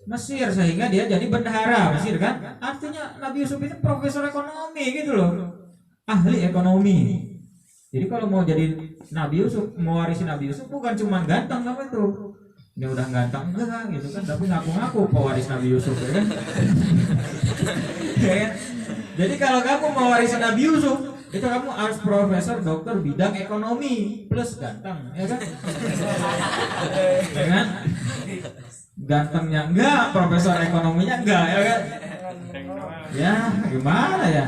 Mesir sehingga dia jadi bendahara Mesir kan. Artinya Nabi Yusuf itu profesor ekonomi gitu loh. Ahli ekonomi. Jadi kalau mau jadi Nabi Yusuf, mewarisi Nabi Yusuf bukan cuma ganteng kamu itu. Dia udah ganteng enggak gitu kan, tapi ngaku-ngaku pewaris Nabi Yusuf ya kan. Ya kan? Jadi kalau kamu mewarisi Nabi Yusuf, itu kamu harus profesor doktor bidang ekonomi plus ganteng ya kan. Ya kan? Gantengnya enggak, profesor ekonominya enggak ya kan. Ya gimana ya.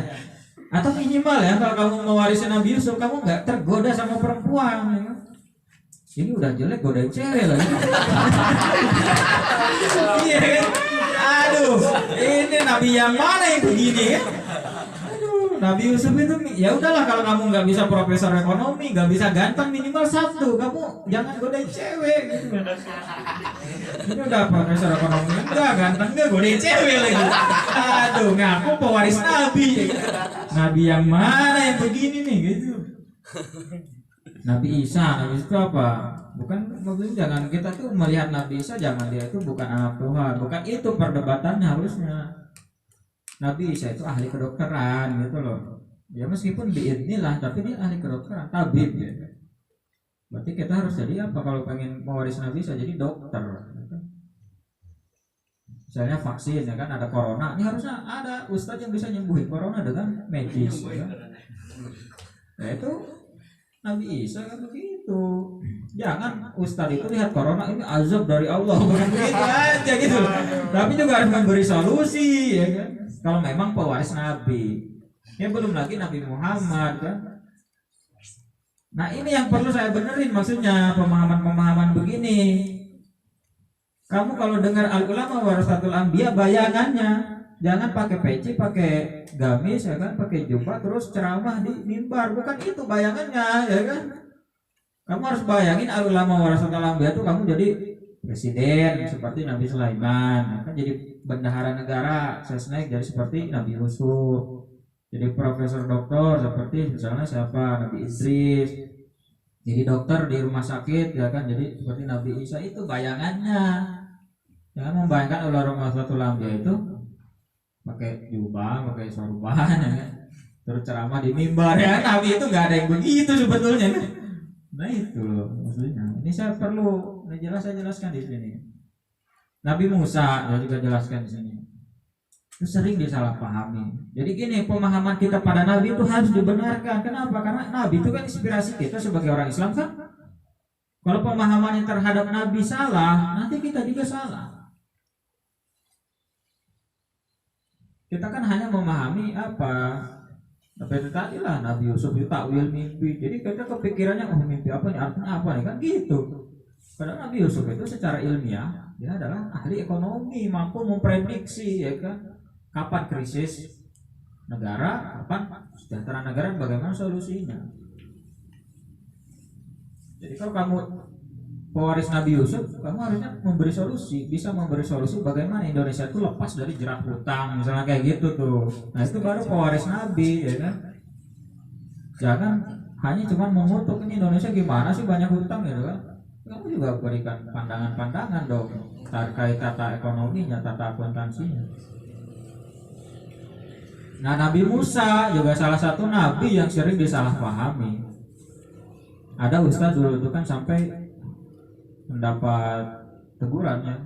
Atau minimal ya kalau kamu mewarisi Nabi Yusuf, kamu enggak tergoda sama perempuan ya kan? Ini udah jelek godain cewek lagi. Iya kan? Aduh, ini Nabi yang mana yang begini kan? Aduh, Nabi Yusuf itu ya udahlah kalau kamu nggak bisa profesor ekonomi, nggak bisa ganteng minimal 1, kamu jangan godain cewek gitu. Ini udah profesor ekonomi enggak, ganteng enggak, godain cewek lagi. Aduh, ngaku pewaris Nabi. Nabi yang mana yang begini nih gitu. Nabi Isa itu apa? Bukan, maksudnya jangan kita tuh melihat Nabi Isa, jangan dia itu bukan anak Tuhan, bukan itu perdebatannya harusnya. Nabi Isa itu ahli kedokteran gitu loh. Ya meskipun biidnillah, tapi dia ahli kedokteran, tabib ya. Berarti kita harus jadi apa kalau pengen mewaris Nabi Isa? Jadi dokter. Misalnya vaksin ya kan, ada corona, ini harusnya ada ustadz yang bisa nyembuhin corona dengan medis ya kan? Nah itu Nabi Isa kan begitu. Jangan ustadz itu lihat corona ini azab dari Allah, bukan begitu aja gitu. Tapi juga harus memberi solusi ya kan. Kalau memang pewaris Nabi. Ya belum lagi Nabi Muhammad kan. Nah ini yang perlu saya benerin, maksudnya pemahaman-pemahaman begini. Kamu kalau dengar al-ulama warasatul anbiya, bayangannya jangan pakai peci, pakai gamis ya kan, pakai jubah terus ceramah di mimbar, bukan itu bayangannya ya kan. Kamu harus bayangin al-ulama warasatul anbiya itu kamu jadi presiden seperti Nabi Sulaiman, kan jadi bendahara negara, sesnek jadi seperti Nabi Yusuf, jadi profesor doktor seperti misalnya siapa Nabi Idris, jadi dokter di rumah sakit ya kan, jadi seperti Nabi Isa. Itu bayangannya. Jangan membayangkan ulama warasatul anbiya itu pakai jubah, pakai sorban ya kan, terus ceramah di mimbar ya. Nabi itu nggak ada yang begitu sebetulnya. Nah itu loh maksudnya. Ini saya perlu saya jelaskan di sini. Nabi Musa saya juga jelaskan di sini. Itu sering disalahpahami. Jadi gini, pemahaman kita pada Nabi itu harus dibenarkan. Kenapa? Karena Nabi itu kan inspirasi kita sebagai orang Islam kan. Kalau pemahaman yang terhadap Nabi salah, nanti kita juga salah. Kita kan hanya memahami apa itu tadi lah, Nabi Yusuf itu takwil mimpi. Jadi kita kepikirannya mimpi apa nih, artinya apa nih kan gitu. Padahal Nabi Yusuf itu secara ilmiah dia adalah ahli ekonomi, mampu memprediksi ya kan, kapan krisis negara, kapan sejahtera negara, bagaimana solusinya. Jadi kalau kamu pewaris Nabi Yusuf, kamu harusnya bisa memberi solusi bagaimana Indonesia itu lepas dari jerat hutang, misalnya kayak gitu tuh. Nah itu baru pewaris Nabi, ya kan? Jangan hanya cuma mengutuk ini Indonesia gimana sih banyak hutang gitu kan? Kamu juga berikan pandangan-pandangan dong terkait tata ekonominya, tata akuntansinya. Nah Nabi Musa juga salah satu nabi yang sering disalahpahami. Ada ustadz dulu itu kan sampai mendapat tegurannya,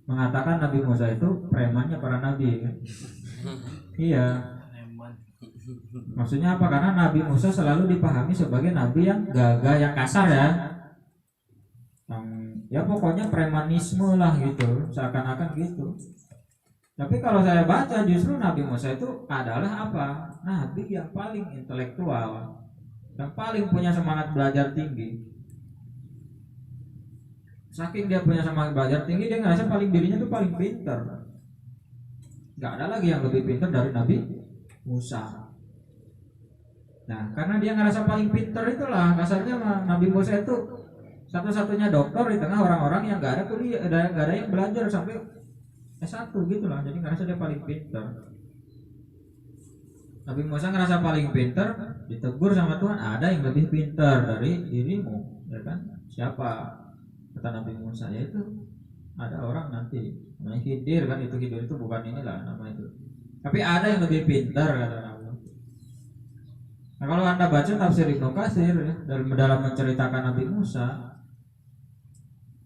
mengatakan Nabi Musa itu premannya para nabi kan? Iya. Maksudnya apa? Karena Nabi Musa selalu dipahami sebagai nabi yang gagah, yang kasar ya. Ya pokoknya premanisme lah gitu, seakan-akan gitu. Tapi kalau saya baca justru Nabi Musa itu adalah apa? Nabi yang paling intelektual, yang paling punya semangat belajar tinggi. Saking dia punya semangat belajar tinggi, dia ngerasa paling dirinya tuh paling pintar. Gak ada lagi yang lebih pintar dari Nabi Musa. Nah, karena dia ngerasa paling pintar itulah kasarnya Nabi Musa itu satu-satunya dokter di tengah orang-orang yang gak ada kuliah, gak ada yang belajar sampai S1 gitu lah. Jadi ngerasa dia paling pintar. Nabi Musa ngerasa paling pintar, ditegur sama Tuhan, ada yang lebih pintar dari dirimu, ya kan? Siapa? Kata Nabi Musa, yaitu ada orang nanti namanya Khidir kan, itu Khidir itu bukan inilah nama itu. Tapi ada yang lebih pintar kata Nabi. Nah kalau anda baca tafsir Ibnu Katsir ya, dalam menceritakan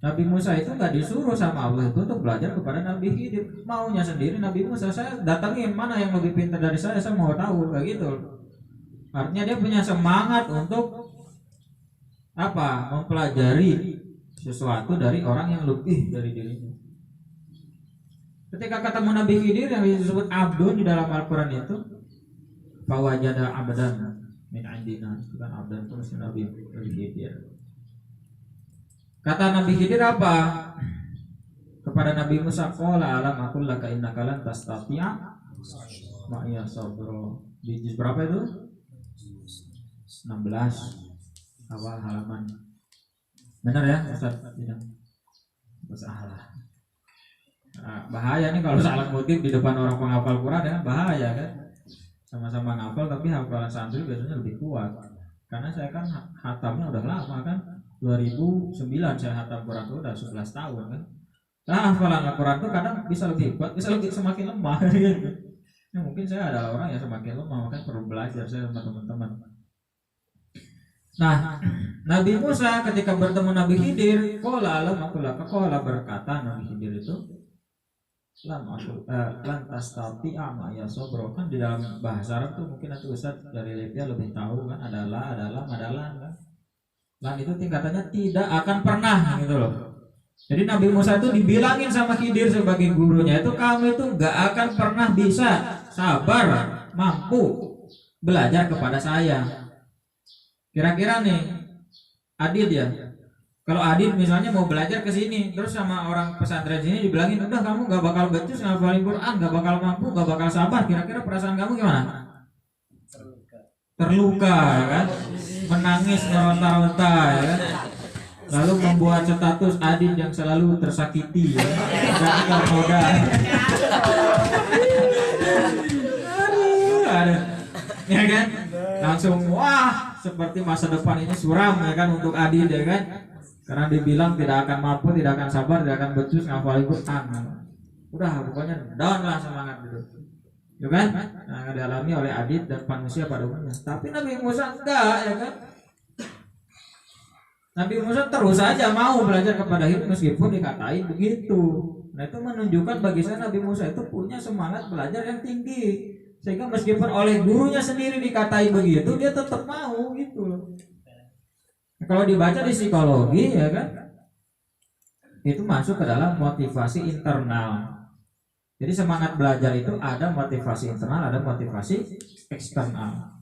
Nabi Musa itu nggak disuruh sama Allah itu untuk belajar kepada Nabi Khidir, maunya sendiri Nabi Musa, saya datangin mana yang lebih pintar dari saya mau tahu, kayak gitu. Artinya dia punya semangat untuk apa? Mempelajari sesuatu dari orang yang lebih dari dirinya. Ketika ketemu Nabi Khidir yang disebut abdun di dalam Al-Quran itu, fawajada abdan min indina, itu kan abdan terus Nabi Khidir. Kata Nabi Khidir apa? Kepada Nabi Musa, qala alam aqul laka innaka lan tastati'a ma'iya sabra. Di juz berapa itu? 16 awal halaman. Benar ya Ustaz? Tidak. Salah. Nah, bahaya nih kalau salah kutip di depan orang penghafal Quran ya, bahaya kan? Sama-sama ngafal tapi hafalan santri biasanya lebih kuat. Karena saya kan hatamnya udah lama kan. 2009 saya hatam Quran itu udah 11 tahun kan. Nah hafalan Al-Quran itu kadang bisa lebih kuat, bisa lebih semakin lemah gitu. Ya, mungkin saya adalah orang yang semakin lemah, makanya perlu belajar saya sama teman-teman. Nah Nabi Musa ketika bertemu Nabi Khidir, qala berkata Nabi Khidir itu lantas tati ama ya sobro, kan di dalam bahasa Arab tuh mungkin nanti Ustaz dari Libya lebih tahu kan, adalah kan. Lan itu tingkatannya tidak akan pernah gitu loh. Jadi Nabi Musa itu dibilangin sama Khidir sebagai gurunya itu, kamu itu gak akan pernah bisa sabar mampu belajar kepada saya. Kira-kira nih Adit ya, kalau Adit misalnya mau belajar ke sini terus sama orang pesantren sini dibilangin udah kamu gak bakal becus ngafalin Quran, gak bakal mampu, gak bakal sabar, kira-kira perasaan kamu gimana? Terluka ya kan, menangis meronta-ronta ya kan, lalu membuat status Adit yang selalu tersakiti ya, dan ternoda. Aduh, ya kan, langsung wah seperti masa depan ini suram ya kan untuk Adit ya kan, karena dibilang tidak akan mampu, tidak akan sabar, tidak akan becus ngafalin Quran. Udah pokoknya down lah semangat gitu. Ya kan? Nah, dialami oleh Adit dan manusia pada umumnya. Tapi Nabi Musa enggak ya kan? Nabi Musa terus saja mau belajar kepada Khidir meskipun dikatain begitu. Nah itu menunjukkan bagi saya Nabi Musa itu punya semangat belajar yang tinggi, sehingga meskipun oleh gurunya sendiri dikatain begitu dia tetap mau gitu loh. Nah, kalau dibaca di psikologi ya kan, itu masuk ke dalam motivasi internal. Jadi semangat belajar itu ada motivasi internal, ada motivasi eksternal.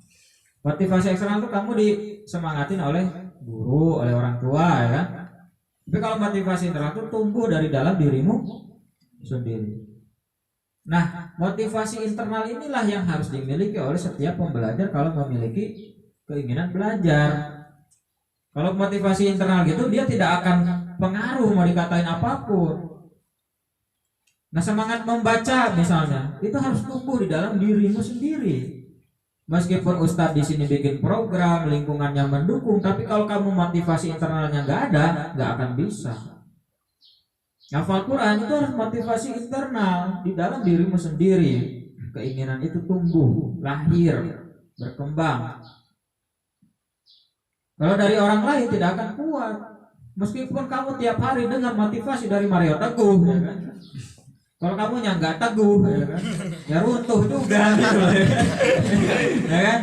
Motivasi eksternal itu kamu disemangatin oleh guru, oleh orang tua ya kan. Tapi kalau motivasi internal itu tumbuh dari dalam dirimu sendiri. Nah, motivasi internal inilah yang harus dimiliki oleh setiap pembelajar kalau memiliki keinginan belajar. Kalau motivasi internal gitu dia tidak akan pengaruh mau dikatain apapun. Nah, semangat membaca misalnya itu harus tumbuh di dalam dirimu sendiri. Meskipun Ustadz di sini bikin program, lingkungannya mendukung, tapi kalau kamu motivasi internalnya nggak ada, nggak akan bisa. Hafal Quran itu harus motivasi internal di dalam dirimu sendiri. Keinginan itu tumbuh, lahir, berkembang. Kalau dari orang lain tidak akan kuat. Meskipun kamu tiap hari dengar motivasi dari Mario Teguh, ya kan? Kalau kamunya nggak teguh, ya kan? Ya runtuh juga, gitu, ya kan? Ya kan?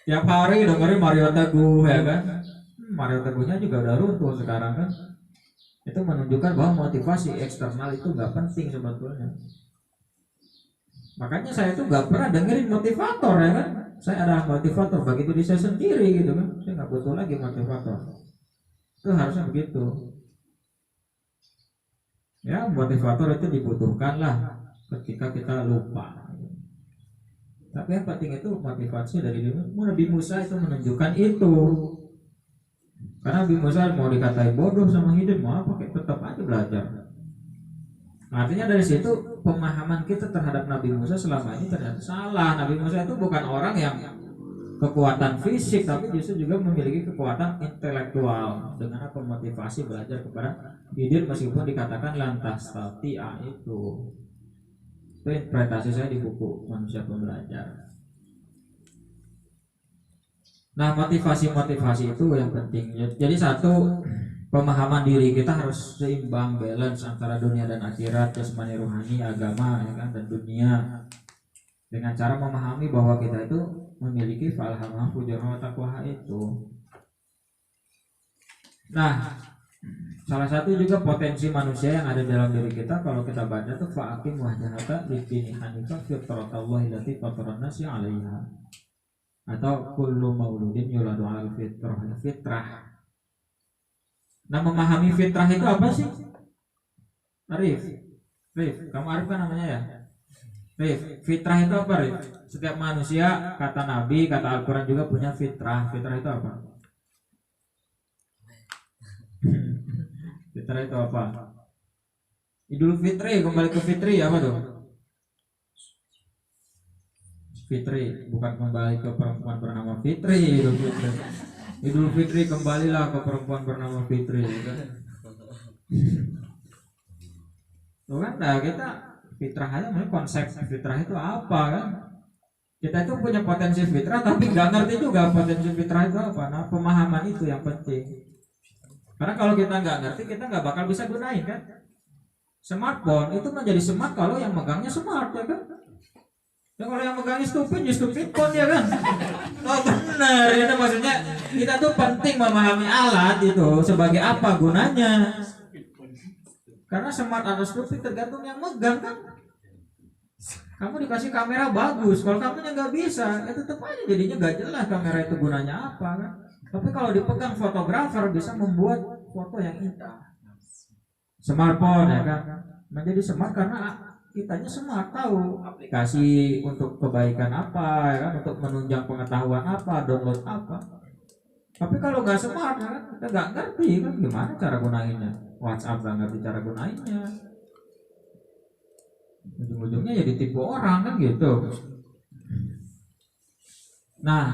Tiap hari dengerin Mario Teguh, ya kan? Mario Teguhnya juga udah runtuh sekarang kan? Itu menunjukkan bahwa motivasi eksternal itu nggak penting sebetulnya. Makanya saya tuh nggak pernah dengerin motivator, ya kan? Saya adalah motivator bagi diri saya sendiri gitu kan. Saya nggak butuh lagi motivator. Itu harusnya begitu. Ya, motivator itu dibutuhkan lah ketika kita lupa. Tapi yang penting itu motivasi dari diri. Nabi Musa itu menunjukkan itu. Karena Nabi Musa mau dikatain bodoh sama hidup, mau apa, tetap aja belajar. Artinya dari situ pemahaman kita terhadap Nabi Musa selama ini ternyata salah. Nabi Musa itu bukan orang yang kekuatan fisik, tapi justru juga memiliki kekuatan intelektual. Dengan apa, motivasi belajar kepada hidup meskipun dikatakan lantas tatia itu interpretasi saya di buku Manusia Pembelajar. Nah, motivasi itu yang penting. Jadi satu, pemahaman diri kita harus seimbang, balance antara dunia dan akhirat, jasmani, rohani, agama, ya kan, dan dunia. Dengan cara memahami bahwa kita itu memiliki falhamah fujurah taqwa itu. Nah, salah satu juga potensi manusia yang ada dalam diri kita kalau kita baca tuh fa'aqim wajhaka lidini hanifah fitratallahi allati fataran nasi 'alaiha. Atau kullu mauludin yuladu 'alal fitrah. Nah, memahami fitrah itu apa sih? Arif, kamu Arif kan namanya ya? Rif, fitrah itu apa, Rif? Setiap manusia, kata Nabi, kata Al-Quran juga punya fitrah. Fitrah itu apa? Fitrah itu apa? Idul Fitri, kembali ke Fitri, apa tuh? Fitri, bukan kembali ke perempuan bernama Fitri. Idul Fitri kembalilah ke perempuan bernama Fitri, kan? Tuh kan, nah kita fitrah aja, konsep fitrah itu apa kan? Kita itu punya potensi fitrah tapi nggak ngerti juga potensi fitrah itu apa. Nah, pemahaman itu yang penting. Karena kalau kita nggak ngerti, kita nggak bakal bisa gunain kan. Smartphone itu menjadi smart kalau yang megangnya smart, ya kan? Ya kalau yang megangnya stupid, ya stupid phone, ya kan? Oh benar, itu maksudnya kita tuh penting memahami alat itu sebagai apa gunanya. Karena smart atau stupid tergantung yang megang kan. Kamu dikasih kamera bagus, kalau kamunya nggak bisa, ya tetap aja jadinya nggak jelas kamera itu gunanya apa kan. Tapi kalau dipegang fotografer bisa membuat foto yang indah. Smartphone, ya kan, menjadi smart karena kitanya smart, tahu aplikasi untuk kebaikan apa, ya kan, untuk menunjang pengetahuan apa, download apa. Tapi kalau nggak smart, ya kan, kita nggak ngerti kan gimana cara gunainnya. WhatsApp nggak ngerti cara gunainnya, ujung-ujungnya jadi tipu orang kan gitu. Nah,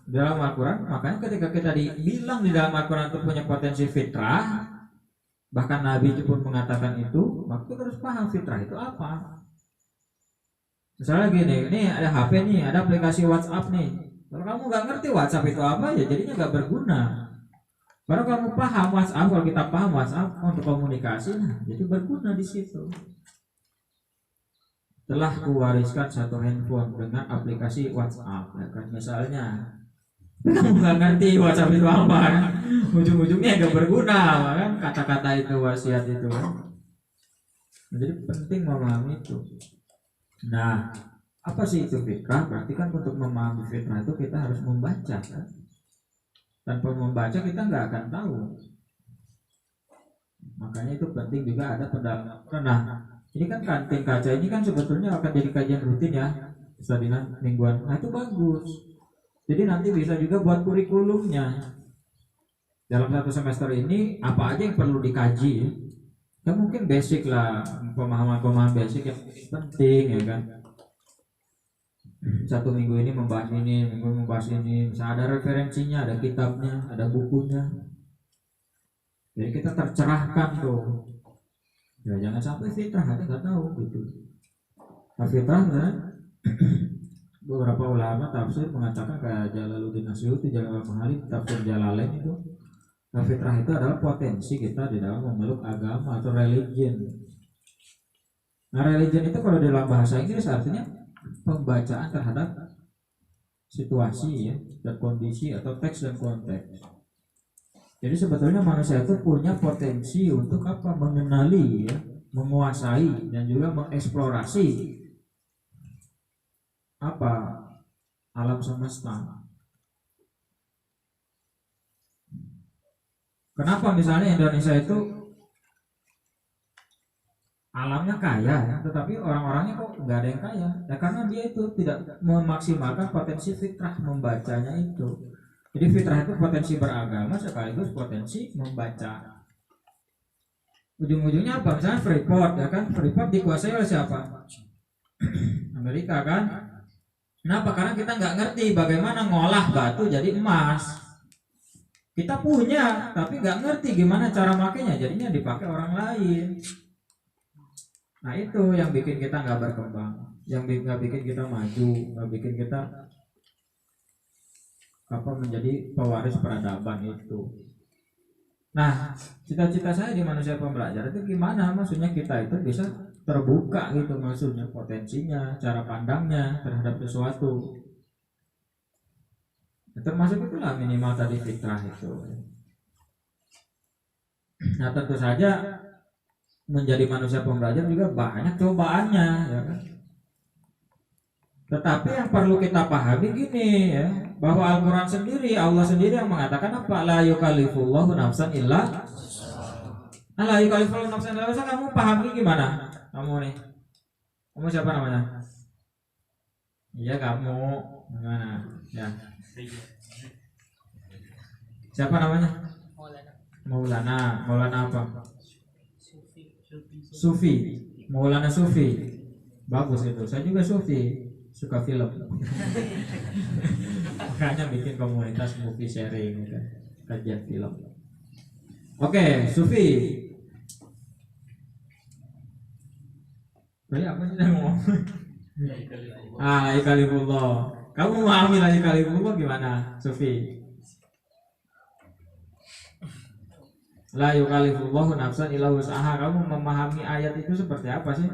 dalam Al-Quran, makanya ketika kita dibilang di dalam Al-Quran itu punya potensi fitrah, bahkan Nabi pun mengatakan itu, maka kita harus paham fitrah itu apa. Misalnya gini, ini ada HP nih, ada aplikasi WhatsApp nih. Kalau kamu nggak ngerti WhatsApp itu apa, ya jadinya nggak berguna. Baru kamu paham WhatsApp, kalau kita paham WhatsApp untuk komunikasi, nah jadi berguna di situ. Telah kuwariskan satu handphone dengan aplikasi WhatsApp, ya kan, misalnya kamu nggak ngerti WhatsApp itu apa kan, ujung-ujungnya nggak berguna kan, kata-kata itu, wasiat itu kan. Jadi penting memahami itu. Nah, apa sih itu fitrah? Berarti kan untuk memahami fitrah itu kita harus membaca kan. Tanpa membaca kita nggak akan tahu. Makanya itu penting juga ada pendalaman. Nah, ini kan kantin kaca ini kan sebetulnya akan jadi kajian rutin ya, Ustadina mingguan. Nah itu bagus. Jadi nanti bisa juga buat kurikulumnya. dalam satu semester ini apa aja yang perlu dikaji ya. Ya mungkin basic lah, pemahaman basic yang penting ya kan. Satu minggu ini membahas ini, minggu membahas ini, misalnya ada referensinya, ada kitabnya, ada bukunya. Jadi kita tercerahkan tuh. Ya jangan sampai fitrah kita nggak tahu gitu. Nah, fitrah kan beberapa ulama tafsir mengatakan kayak Jalaluddin Asyuti, Jalal Mahali, tafsir Jalalain itu. Nah, fitrah itu adalah potensi kita di dalam memeluk agama atau religion. Nah, religion itu kalau dalam bahasa Inggris artinya pembacaan terhadap situasi ya, dan kondisi atau teks dan konteks. Jadi sebetulnya manusia itu punya potensi untuk apa? Mengenali ya, menguasai dan juga mengeksplorasi apa? Alam semesta. Kenapa misalnya Indonesia itu alamnya kaya ya, tetapi orang-orangnya kok nggak ada yang kaya? Ya karena dia itu tidak memaksimalkan potensi fitrah membacanya itu. Jadi fitrah itu potensi beragama sekaligus potensi membaca. Ujung-ujungnya apa? Misalnya Freeport ya kan, Freeport dikuasai oleh siapa? Amerika kan? Kenapa? Karena kita nggak ngerti bagaimana ngolah batu jadi emas. Kita punya, tapi nggak ngerti gimana cara makainya, jadinya dipakai orang lain. Nah itu yang bikin kita nggak berkembang, yang nggak bikin kita maju, nggak bikin kita apa menjadi pewaris peradaban itu. Nah cita-cita saya di manusia pembelajar itu gimana? Maksudnya kita itu bisa terbuka gitu, maksudnya potensinya, cara pandangnya terhadap sesuatu. Termasuk itulah minimal tadi fitrah itu. Nah tentu saja menjadi manusia pembelajar juga banyak cobaannya ya kan? Tetapi yang perlu kita pahami gini ya, bahwa Al-Quran sendiri, Allah sendiri yang mengatakan apa? La yukallifullahu nafsan illa la yukallifullahu nafsan illa wus'aha. Kamu pahami gimana? Kamu nih, kamu siapa namanya? Iya kamu gimana ya? Siapa namanya? Maulana. Maulana apa? Sufi. Maulana Sufi. Bagus itu. Saya juga Sufi. Suka film. Makanya bikin komunitas movie sharing gitu. Kajian film. Oke, Sufi. Tadi apa sih saya ngomong? La yukalifullah. Kamu memahami la yukalifullah gimana, Sufi? La yukallifullahu nafsan illa wus'aha. Kamu memahami ayat itu seperti apa sih?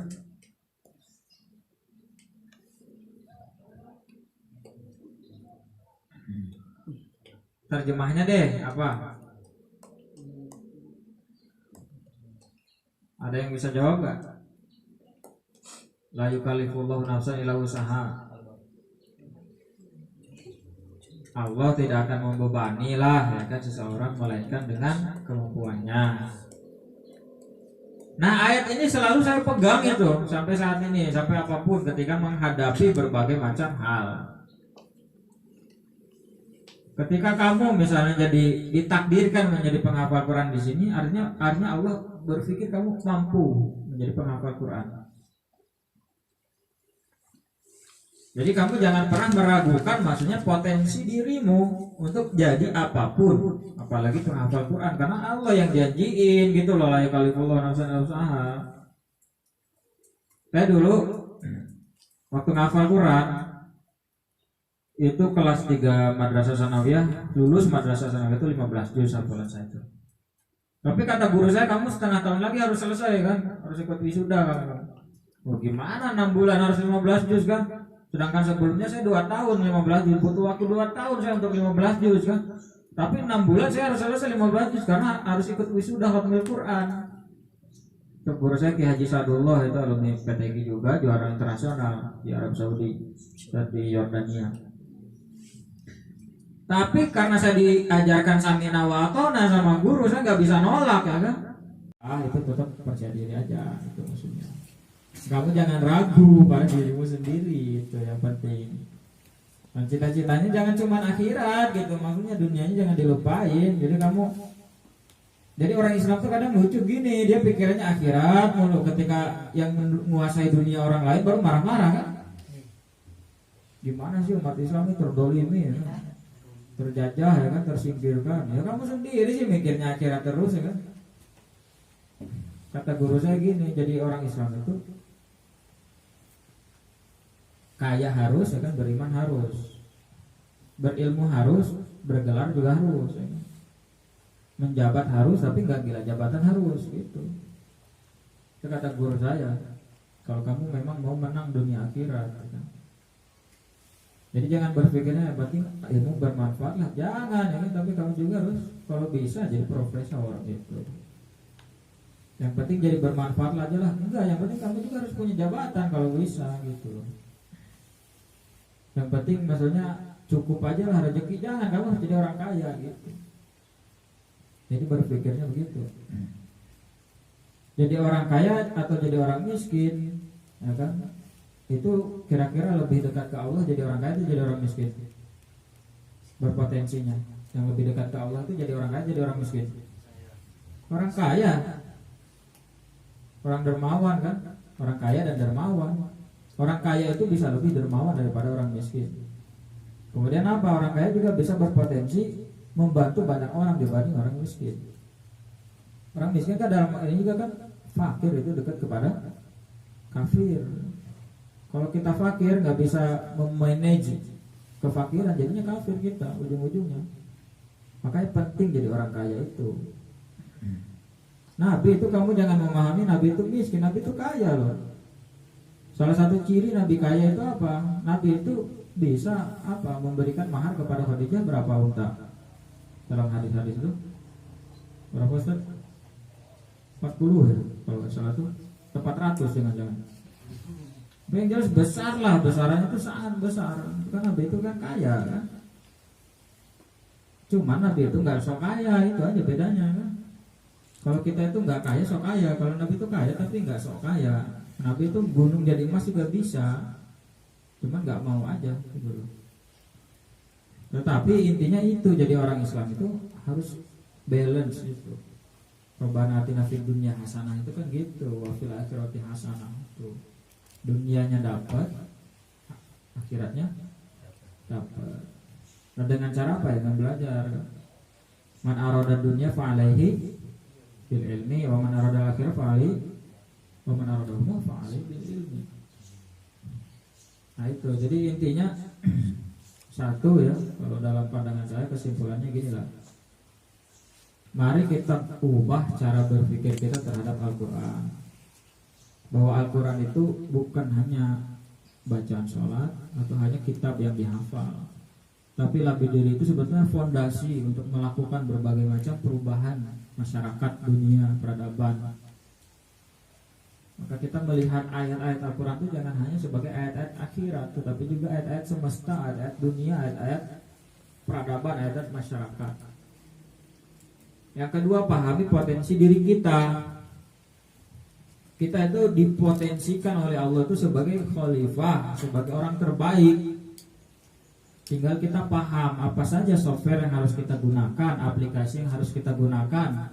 Terjemahnya deh apa? Ada yang bisa jawab gak? La yukallifullahu nafsan illa wus'aha. Allah tidak akan membebani lah ya kan seseorang melainkan dengan kemampuannya. Nah ayat ini selalu saya pegang itu sampai saat ini, sampai apapun ketika menghadapi berbagai macam hal. Ketika kamu misalnya jadi ditakdirkan menjadi penghafal Quran di sini, artinya Allah berpikir kamu mampu menjadi penghafal Quran. Jadi kamu jangan pernah meragukan maksudnya potensi dirimu untuk jadi apapun, apalagi penghafal Quran, karena Allah yang janjiin gitu loh, la yukallifullahu nafsan illa wus'aha. Saya dulu waktu ngafal Quran itu kelas 3 Madrasah Sanawiyah, lulus Madrasah Sanawiyah itu 15 juz hafalan saya itu. Tapi kata guru saya, kamu setengah tahun lagi harus selesai kan, harus ikut wisuda kamu. Oh gimana 6 bulan harus 15 juz kan? Sedangkan sebelumnya saya 2 tahun 15 juz, butuh waktu 2 tahun saya untuk 15 juz kan. Tapi 6 bulan saya harus selesai 15 juz karena harus ikut wisuda khatamul Quran. Guru saya Ki Haji Sadullah itu alumni PTG juga, juara internasional di Arab Saudi dan di Yordania. Tapi karena saya diajarkan samina wa atona sama guru, saya nggak bisa nolak ya kan. Itu tetap percaya diri aja itu maksudnya. Kamu jangan ragu pada dirimu sendiri, itu yang penting. Dan cita-citanya jangan cuma akhirat gitu, maksudnya dunianya jangan dilupain. Jadi orang Islam tuh kadang lucu gini, dia pikirannya akhirat mulu, ketika yang menguasai dunia orang lain baru marah-marah kan. Gimana sih umat Islam ini terdolimi ya kan? Terjajah ya kan, tersingkirkan. Ya kamu sendiri sih mikirnya akhirat terus ya kan. Kata guru saya gini, jadi orang Islam itu kaya harus ya kan, beriman harus, berilmu harus, bergelar juga harus ya kan? Menjabat harus, tapi nggak gila jabatan harus gitu. Itu kata guru saya. Kalau kamu memang mau menang dunia akhirat ya kan? Jadi jangan berpikirnya yang penting ilmu bermanfaat lah, jangan ya kan? Tapi kamu juga harus kalau bisa jadi profesor gitu. Yang penting jadi bermanfaat aja lah. Enggak, yang penting kamu juga harus punya jabatan kalau bisa gitu. Yang penting maksudnya cukup aja lah rezeki, jangan kamu harus jadi orang kaya gitu. Jadi berpikirnya begitu. Jadi orang kaya atau jadi orang miskin, ya kan? Itu kira-kira lebih dekat ke Allah jadi orang kaya atau jadi orang miskin? Berpotensinya yang lebih dekat ke Allah itu jadi orang kaya, jadi orang miskin. Orang kaya, orang dermawan kan? Orang kaya dan dermawan. Orang kaya itu bisa lebih dermawan daripada orang miskin. Kemudian apa? Orang kaya juga bisa berpotensi membantu banyak orang dibanding orang miskin. Orang miskin kan dalam ini juga kan fakir, itu dekat kepada kafir. Kalau kita fakir nggak bisa memanage kefakiran, jadinya kafir kita ujung-ujungnya. Makanya penting jadi orang kaya itu. Nabi itu kamu jangan memahami Nabi itu miskin, Nabi itu kaya loh. Salah satu ciri Nabi kaya itu apa? Nabi itu bisa apa? Memberikan mahar kepada Khadijah berapa unta? Dalam hadis-hadis itu berapa Ustaz? 40 ya kalau nggak salah tuh, 400 jangan-jangan. Yang jelas besar lah, besarannya itu sangat besar. Karena Nabi itu kan kaya kan. Cuma Nabi itu nggak sok kaya, itu aja bedanya kan. Kalau kita itu nggak kaya sok kaya, kalau Nabi itu kaya tapi nggak sok kaya. Nabi itu gunung jadi emas juga bisa, cuma nggak mau aja gitu. Tetapi intinya itu jadi orang Islam itu harus balance itu. Rabbana atina fid dunya hasanah itu kan gitu, wa fil akhirati hasanah itu. Dunianya dapat, akhiratnya dapat. Nah dengan cara apa ya? Dengan belajar. Man arada dunya fa alaihi bil ilmi wa man arada akhirah fa alaihi wa man arada umma fa alaihi bil ilmi. Nah itu jadi intinya satu ya, kalau dalam pandangan saya kesimpulannya gini lah. Mari kita ubah cara berpikir kita terhadap Al-Quran. Bahwa Al-Quran itu bukan hanya bacaan sholat atau hanya kitab yang dihafal, tapi lebih dari itu sebetulnya fondasi untuk melakukan berbagai macam perubahan masyarakat, dunia, peradaban. Maka kita melihat ayat-ayat Al-Quran itu jangan hanya sebagai ayat-ayat akhirat, tetapi juga ayat-ayat semesta, ayat-ayat dunia, ayat-ayat peradaban, ayat-ayat masyarakat. Yang kedua, pahami potensi diri kita. Kita itu dipotensikan oleh Allah itu sebagai khalifah, sebagai orang terbaik. Tinggal kita paham apa saja software yang harus kita gunakan, aplikasi yang harus kita gunakan.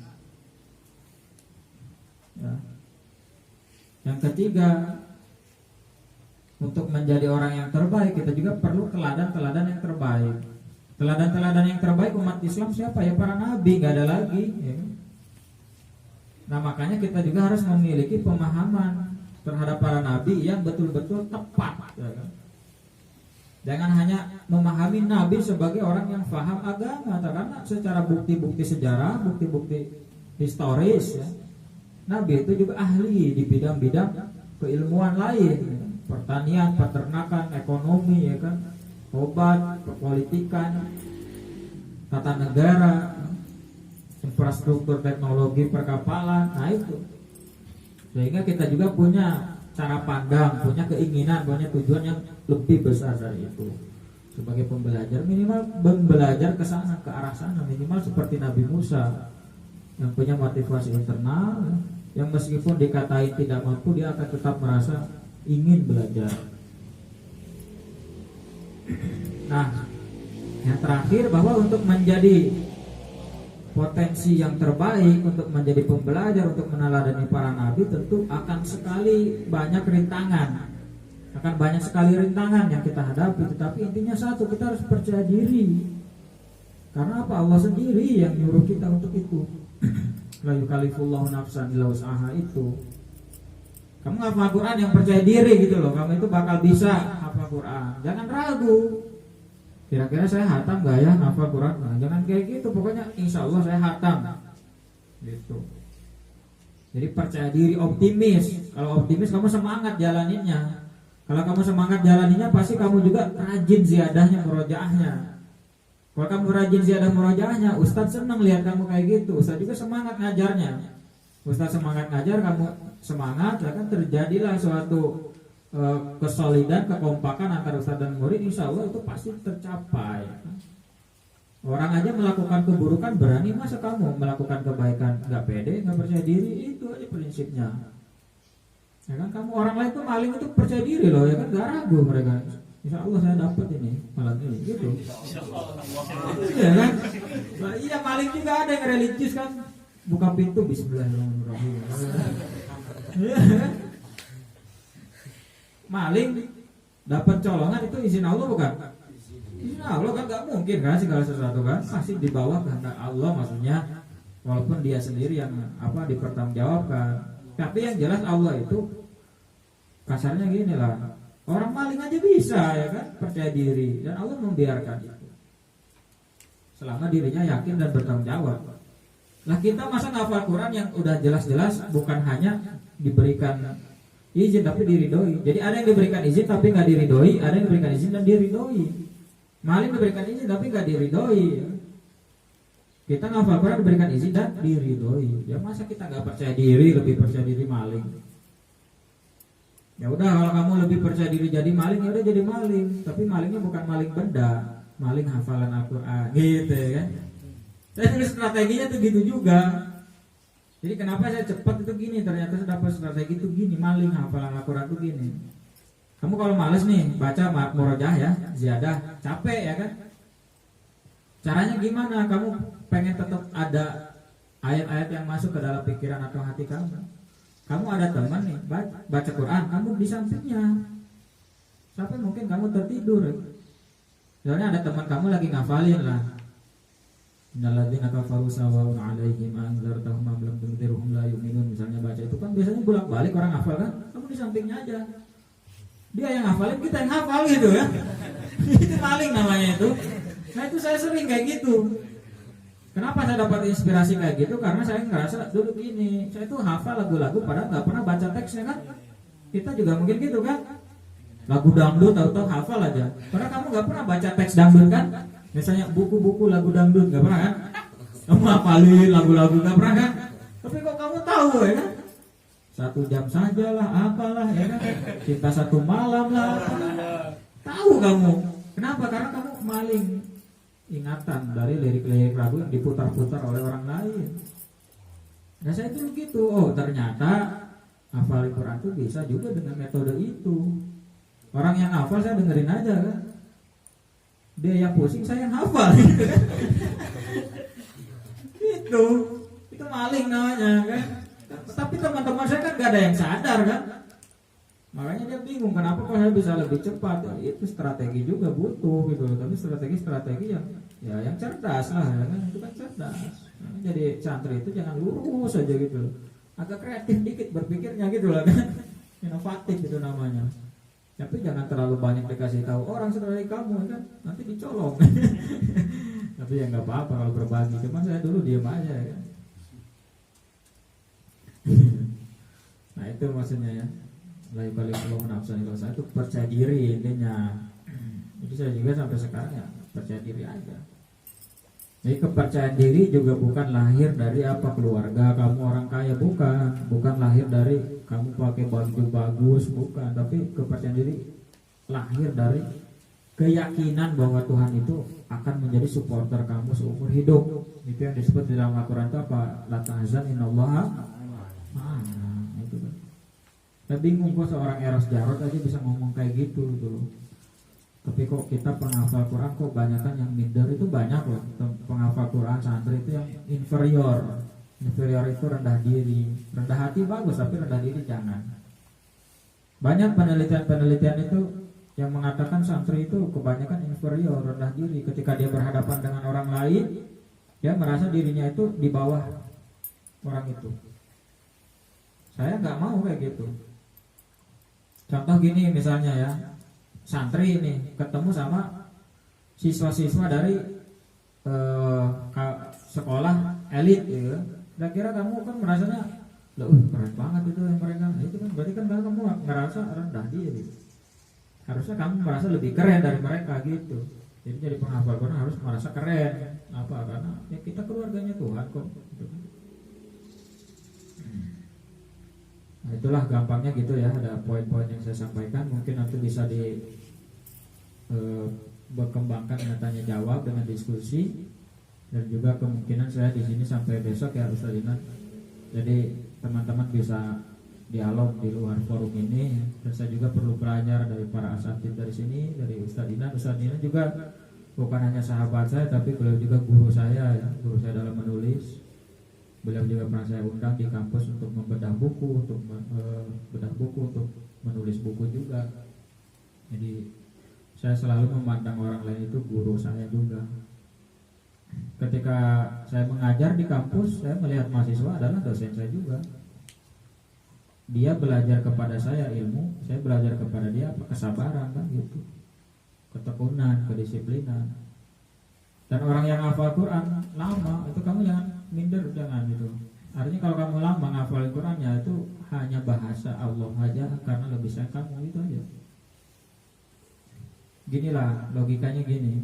Ya. Yang ketiga, untuk menjadi orang yang terbaik kita juga perlu teladan-teladan yang terbaik. Teladan-teladan yang terbaik umat Islam siapa ya? Para nabi, nggak ada lagi ya. Nah makanya kita juga harus memiliki pemahaman terhadap para nabi yang betul-betul tepat ya kan? Jangan hanya memahami nabi sebagai orang yang paham agama, karena secara bukti-bukti sejarah, bukti-bukti historis ya, nabi itu juga ahli di bidang-bidang keilmuan lain ya. Pertanian, peternakan, ekonomi ya kan, obat, perpolitikan, tata negara, infrastruktur teknologi perkapalan. Nah itu, sehingga kita juga punya cara pandang, punya keinginan, punya tujuan yang lebih besar dari itu. Sebagai pembelajar, minimal belajar ke sana, ke arah sana, minimal seperti Nabi Musa yang punya motivasi internal, yang meskipun dikatain tidak mampu, dia akan tetap merasa ingin belajar. Nah, yang terakhir bahwa untuk menjadi potensi yang terbaik, untuk menjadi pembelajar, untuk meneladani para nabi, tentu akan sekali banyak rintangan. Akan banyak sekali rintangan yang kita hadapi. Tetapi intinya satu, kita harus percaya diri. Karena apa? Allah sendiri yang nyuruh kita untuk itu. La yukallifullahu nafsan illa wus'aha itu. Kamu hafal Quran yang percaya diri gitu loh. Kamu itu bakal bisa hafal Quran. Jangan ragu. Kira-kira saya hatam gak ya hafal Quran? Nah, jangan kayak gitu. Pokoknya insya Allah saya hatam. Gitu. Jadi percaya diri, optimis. Kalau optimis kamu semangat jalaninnya. Kalau kamu semangat jalaninya, pasti kamu juga rajin ziadahnya murojaahnya. Kalau kamu rajin ziyadah murojaahnya, Ustadz senang lihat kamu kayak gitu. Ustadz juga semangat ngajarnya. Ustadz semangat ngajar, kamu semangat, ya kan terjadilah suatu kesolidan, kekompakan antara Ustadz dan murid. Insya Allah itu pasti tercapai. Orang aja melakukan keburukan berani, masa kamu melakukan kebaikan nggak pede, nggak percaya diri? Itu aja prinsipnya. Ya kan, kamu orang lain tuh maling itu percaya diri loh, ya kan, nggak ragu mereka. Insya Allah saya dapat ini malam ini, gitu. Iya kan? Nah, iya, maling juga ada yang religius kan, buka pintu Bismillahirrahmanirrahim. Iya kan? Maling dapat colongan itu izin Allah bukan? Izin Allah kan, nggak mungkin kan segala sesuatu kan pasti di bawah kehendak Allah, maksudnya walaupun dia sendiri yang dipertanggungjawabkan. Tapi yang jelas Allah itu kasarnya gini lah, orang maling aja bisa, ya kan, percaya diri, dan Allah membiarkan itu selama dirinya yakin dan bertanggung jawab. Lah kita masa ngafal Quran yang udah jelas-jelas bukan hanya diberikan izin tapi diridhoi. Jadi ada yang diberikan izin tapi nggak diridhoi, ada yang diberikan izin dan diridhoi. Maling diberikan izin tapi nggak diridhoi. Kita ngafal Quran diberikan izin dan diridhoi. Ya masa kita nggak percaya diri, lebih percaya diri maling? Ya udah, kalau kamu lebih percaya diri jadi maling, ya udah jadi maling. Tapi malingnya bukan maling benda, maling hafalan Al-Quran, gitu ya kan? Saya tulis strateginya tuh gitu juga. Jadi kenapa saya cepat itu gini? Ternyata saya dapat strategi itu gini, maling hafalan Al-Quran tuh gini. Kamu kalau males nih baca murojaah ya, ziyadah, capek ya kan? Caranya gimana? Kamu pengen tetap ada ayat-ayat yang masuk ke dalam pikiran atau hati kamu. Kamu ada teman nih baca Quran, kamu di sampingnya. Sampai mungkin kamu tertidur. Soalnya ada teman kamu lagi ngafalin lah. Innalladzina kafaru sawa'un 'alaihim anzartahum am lam tunzirhum la yu'minun. Misalnya baca itu kan biasanya bolak-balik orang hafal kan. Kamu di sampingnya aja. Dia yang hafalin, kita yang hafal gitu ya. Itu maling namanya itu. Nah itu saya sering kayak gitu. Kenapa saya dapat inspirasi kayak gitu? Karena saya ngerasa dulu gini, saya tuh hafal lagu-lagu padahal nggak pernah baca teksnya kan. Kita juga mungkin gitu kan. Lagu dangdut tahu-tahu hafal aja. Padahal kamu nggak pernah baca teks dangdut kan? Misalnya buku-buku lagu dangdut nggak pernah kan? Kamu hafalin lagu-lagu nggak pernah kan? Tapi kok kamu tahu ya kan? 1 jam saja lah, apalah ya kan? Cinta 1 malam lah. Tahu kamu? Kenapa? Karena kamu maling ingatan dari lirik-lirik lagu yang diputar-putar oleh orang lain. Nah saya dulu gitu. Oh ternyata hafal Quran itu bisa juga dengan metode itu. Orang yang hafal saya dengerin aja kan. Dia yang pusing, saya yang hafal. Gitu. Itu maling namanya kan. Tapi teman-teman saya kan gak ada yang sadar kan. Makanya dia bingung kenapa kok saya bisa lebih cepat. Ya, itu strategi juga butuh gitu loh. Tapi strategi yang cerdas lah ya kan. Itu kan cerdas. Nah, jadi santri itu jangan lurus aja gitu loh. Agak kreatif dikit berpikirnya gitu loh kan. Inovatif itu namanya. Tapi jangan terlalu banyak dikasih tahu orang seperti kamu kan, nanti dicolong. Tapi ya nggak apa-apa kalau berbagi. Cuma saya dulu diam aja ya. Nah itu maksudnya ya. La yukallifu nafsan illa wus'aha, itu percaya diri intinya. Jadi saya juga sampai sekarang ya percaya diri aja. Jadi kepercayaan diri juga bukan lahir dari apa keluarga kamu orang kaya, bukan lahir dari kamu pakai baju bagus, bukan. Tapi kepercayaan diri lahir dari keyakinan bahwa Tuhan itu akan menjadi supporter kamu seumur hidup. Itu yang disebut di dalam Al-Quran itu apa? La tahzan innallaha ma'ana. Itu kan. Saya bingung kok seorang Eros Jarot aja bisa ngomong kayak gitu loh. Tapi kok kita penghafal Quran kok banyakan yang minder, itu banyak loh. Penghafal Quran santri itu yang inferior. Inferior itu rendah diri. Rendah hati bagus, tapi rendah diri jangan. Banyak penelitian-penelitian itu yang mengatakan santri itu kebanyakan inferior, rendah diri. Ketika dia berhadapan dengan orang lain, dia merasa dirinya itu di bawah orang itu. Saya nggak mau kayak gitu. Contoh gini misalnya ya, santri ini ketemu sama siswa-siswa dari sekolah elit, ya. Kira-kira kamu kan merasanya, loh keren banget itu yang mereka. Itu kan berarti kan kamu ngerasa rendah diri. Harusnya kamu merasa lebih keren dari mereka gitu. Jadi jadi penghafal Quran harus merasa keren. Apa? Karena ya kita keluarganya Tuhan kok. Gitu. Nah, itulah gampangnya gitu ya. Ada poin-poin yang saya sampaikan. Mungkin nanti bisa berkembangkan dengan tanya jawab, dengan diskusi, dan juga kemungkinan saya di sini sampai besok ya Ustaz Dinan. Jadi teman-teman bisa dialog di luar forum ini, dan saya juga perlu belajar dari para asatidz dari sini, dari Ustaz Dinan. Ustaz Dinan juga bukan hanya sahabat saya, tapi beliau juga guru saya ya, guru saya dalam menulis. Beliau juga pernah saya undang di kampus untuk membedah buku, untuk untuk menulis buku juga. Jadi saya selalu memandang orang lain itu guru saya juga. Ketika saya mengajar di kampus, saya melihat mahasiswa adalah dosen saya juga. Dia belajar kepada saya ilmu, saya belajar kepada dia kesabaran kan gitu, ketekunan, kedisiplinan. Dan orang yang hafal Quran lama itu kamu jangan minder, jangan gitu. Artinya kalau kamu lama ngafalin Qurannya itu hanya bahasa Allah aja karena lebih sayang kamu, itu aja. Ginilah logikanya gini.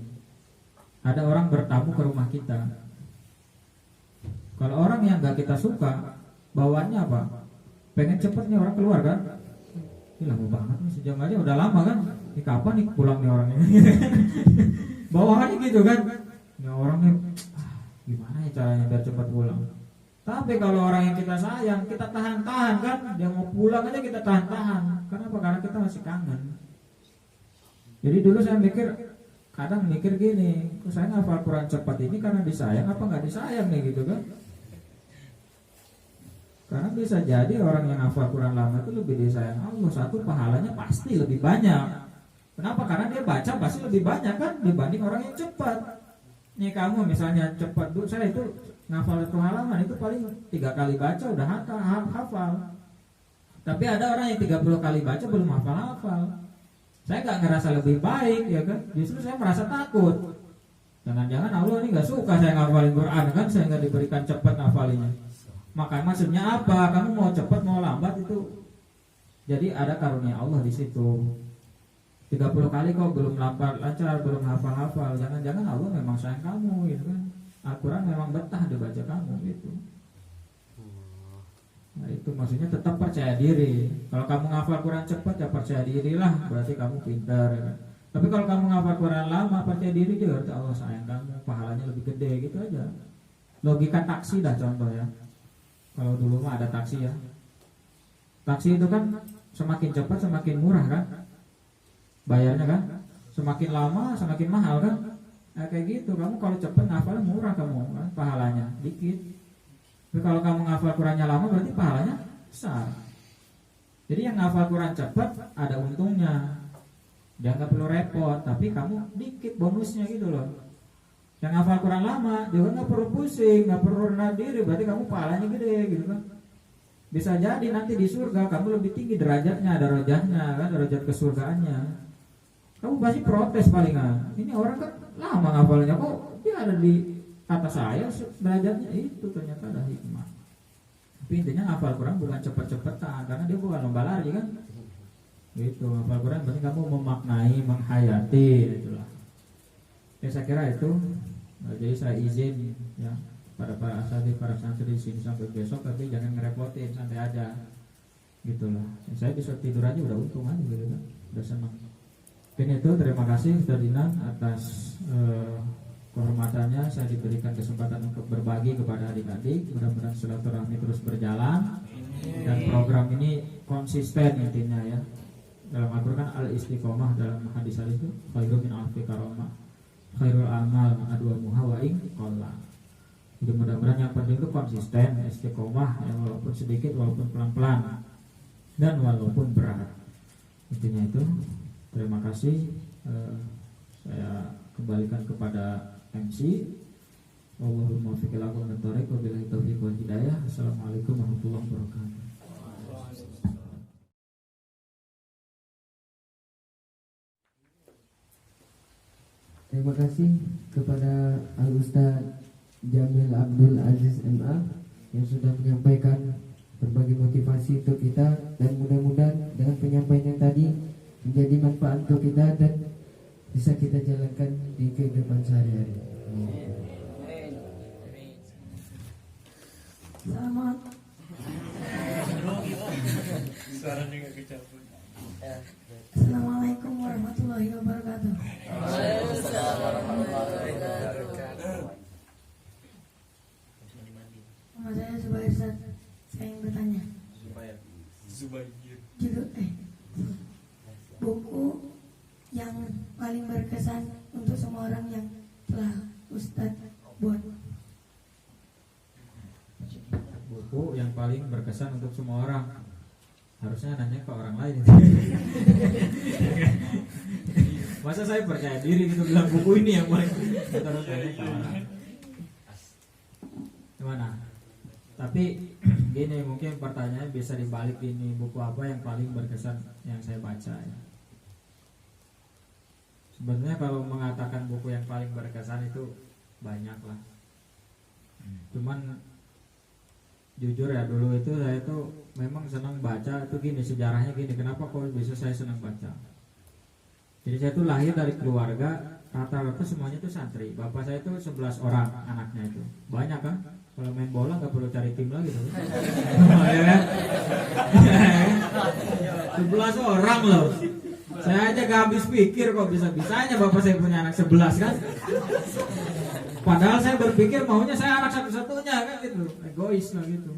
Ada orang bertamu ke rumah kita. Kalau orang yang gak kita suka, bawaannya apa? Pengen cepet nih orang keluar kan? Ini lama banget nih, sejam aja udah lama kan? Ini kapan nih pulang nih orangnya? Bawaannya gitu kan? Ya orangnya gimana ya caranya biar cepat pulang? Tapi kalau orang yang kita sayang, kita tahan-tahan kan? Dia mau pulang aja kita tahan-tahan. Kenapa? Karena kita masih kangen. Jadi dulu saya kadang mikir gini, saya ngafal Quran cepat ini karena disayang apa nggak disayang nih gitu kan? Karena bisa jadi orang yang hafal Quran lama itu lebih disayang Allah. Satu, pahalanya pasti lebih banyak. Kenapa? Karena dia baca pasti lebih banyak kan dibanding orang yang cepat. Nih kamu misalnya cepat, saya itu ngafal itu halaman itu paling 3 kali baca udah hafal. Tapi ada orang yang 30 kali baca belum hafal-hafal. Saya nggak ngerasa lebih baik ya kan? Justru saya merasa takut. Jangan-jangan Allah ini nggak suka saya ngafalin Quran kan? Saya nggak diberikan cepat ngafalinnya. Makanya maksudnya apa? Kamu mau cepat mau lambat itu. Jadi ada karunia Allah di situ. 30 kali kok belum lancar, belum hafal-hafal. Jangan-jangan Allah memang sayang kamu gitu kan? Al-Quran memang betah dibaca kamu gitu. Nah itu maksudnya tetap percaya diri. Kalau kamu ngafal Quran cepat ya percaya dirilah, berarti kamu pintar ya kan? Tapi kalau kamu ngafal Quran lama percaya diri juga berarti Allah sayang kamu, pahalanya lebih gede gitu aja. Logika taksi dah contoh ya. Kalau dulu mah ada taksi ya. Taksi itu kan semakin cepat semakin murah kan? Bayarnya kan? Semakin lama semakin mahal kan? Nah, kayak gitu. Kamu kalau cepat ngafalnya murah kamu kan? Pahalanya dikit. Tapi kalau kamu ngafal Qurannya lama berarti pahalanya besar. Jadi yang ngafal Quran cepat ada untungnya. Dia nggak perlu repot, tapi kamu dikit bonusnya gitu loh. Yang ngafal Quran lama juga nggak perlu pusing, nggak perlu rendah diri, berarti kamu pahalanya gede gitu kan. Bisa jadi nanti di surga kamu lebih tinggi derajatnya, ada derajatnya kan, derajat kesurgaannya. Kamu pasti protes palingan. Ini orang kan lama ngafalnya, kok dia ada di atas saya derajatnya. Itu ternyata ada hikmah. Tapi intinya ngafal Quran bukan cepet-cepetan, karena dia bukan lomba lari kan. Gitu, ngafal Quran berarti kamu memaknai, menghayati, itulah. Ya saya kira itu. Nah, jadi saya izin ya pada para asatidz, para santri di sini sampai besok, tapi jangan ngerepotin, santai aja. Gitulah. Ya, saya bisa tidur aja udah untung aja gitu kan. Udah senang. Mungkin itu, terima kasih Ustaz Dinan atas kehormatannya. Saya diberikan kesempatan untuk berbagi kepada adik-adik. Mudah-mudahan silaturahmi terus berjalan dan program ini konsisten intinya ya. dalam Al-Quran al istiqomah, dalam hadis itu khairun min alfi karomah, khairul amal adwamuha wa in qalla. Jadi mudah-mudahan yang penting itu konsisten, istiqomah, ya, walaupun sedikit, walaupun pelan-pelan, dan walaupun berat. Intinya itu. Terima kasih. Saya kembalikan kepada MC. Wallahul muwaffiq ila aqwamit thoriq, wabillahi taufiq wal hidayah. Assalamualaikum warahmatullahi wabarakatuh. Terima kasih kepada Al-Ustaz Jamil Abdul Aziz MA yang sudah menyampaikan berbagai motivasi untuk kita, dan mudah-mudahan dengan penyampaian yang tadi menjadi manfaat untuk kita dan bisa kita jalankan di kehidupan sehari-hari. Selamat. Assalamualaikum warahmatullahi wabarakatuh. Nama saya Zubair Ustaz. Saya ingin bertanya. Judul buku yang paling berkesan untuk semua orang yang telah Ustadz buat. Buku yang paling berkesan untuk semua orang. Harusnya nanya ke orang lain. Masa saya percaya diri gitu bilang buku ini yang paling, terus nanya ke orang. Gimana? Tapi gini, mungkin pertanyaan bisa dibalik ini, buku apa yang paling berkesan yang saya baca ya. Sebenarnya kalau mengatakan buku yang paling berkesan itu banyak lah. Cuman jujur ya, dulu itu saya tuh memang senang baca. Itu gini, sejarahnya gini, kenapa kok bisa saya senang baca. Jadi saya tuh lahir dari keluarga rata-rata semuanya tuh santri. Bapak saya tuh 11 orang anaknya itu. Banyak kan? Kalau main bola gak perlu cari tim lagi tuh. Ya kan? 11 orang loh. Saya aja gak habis pikir kok bisa-bisanya bapak saya punya anak 11 kan. Padahal saya berpikir maunya saya anak satu-satunya kan gitu. Egois lah gitu.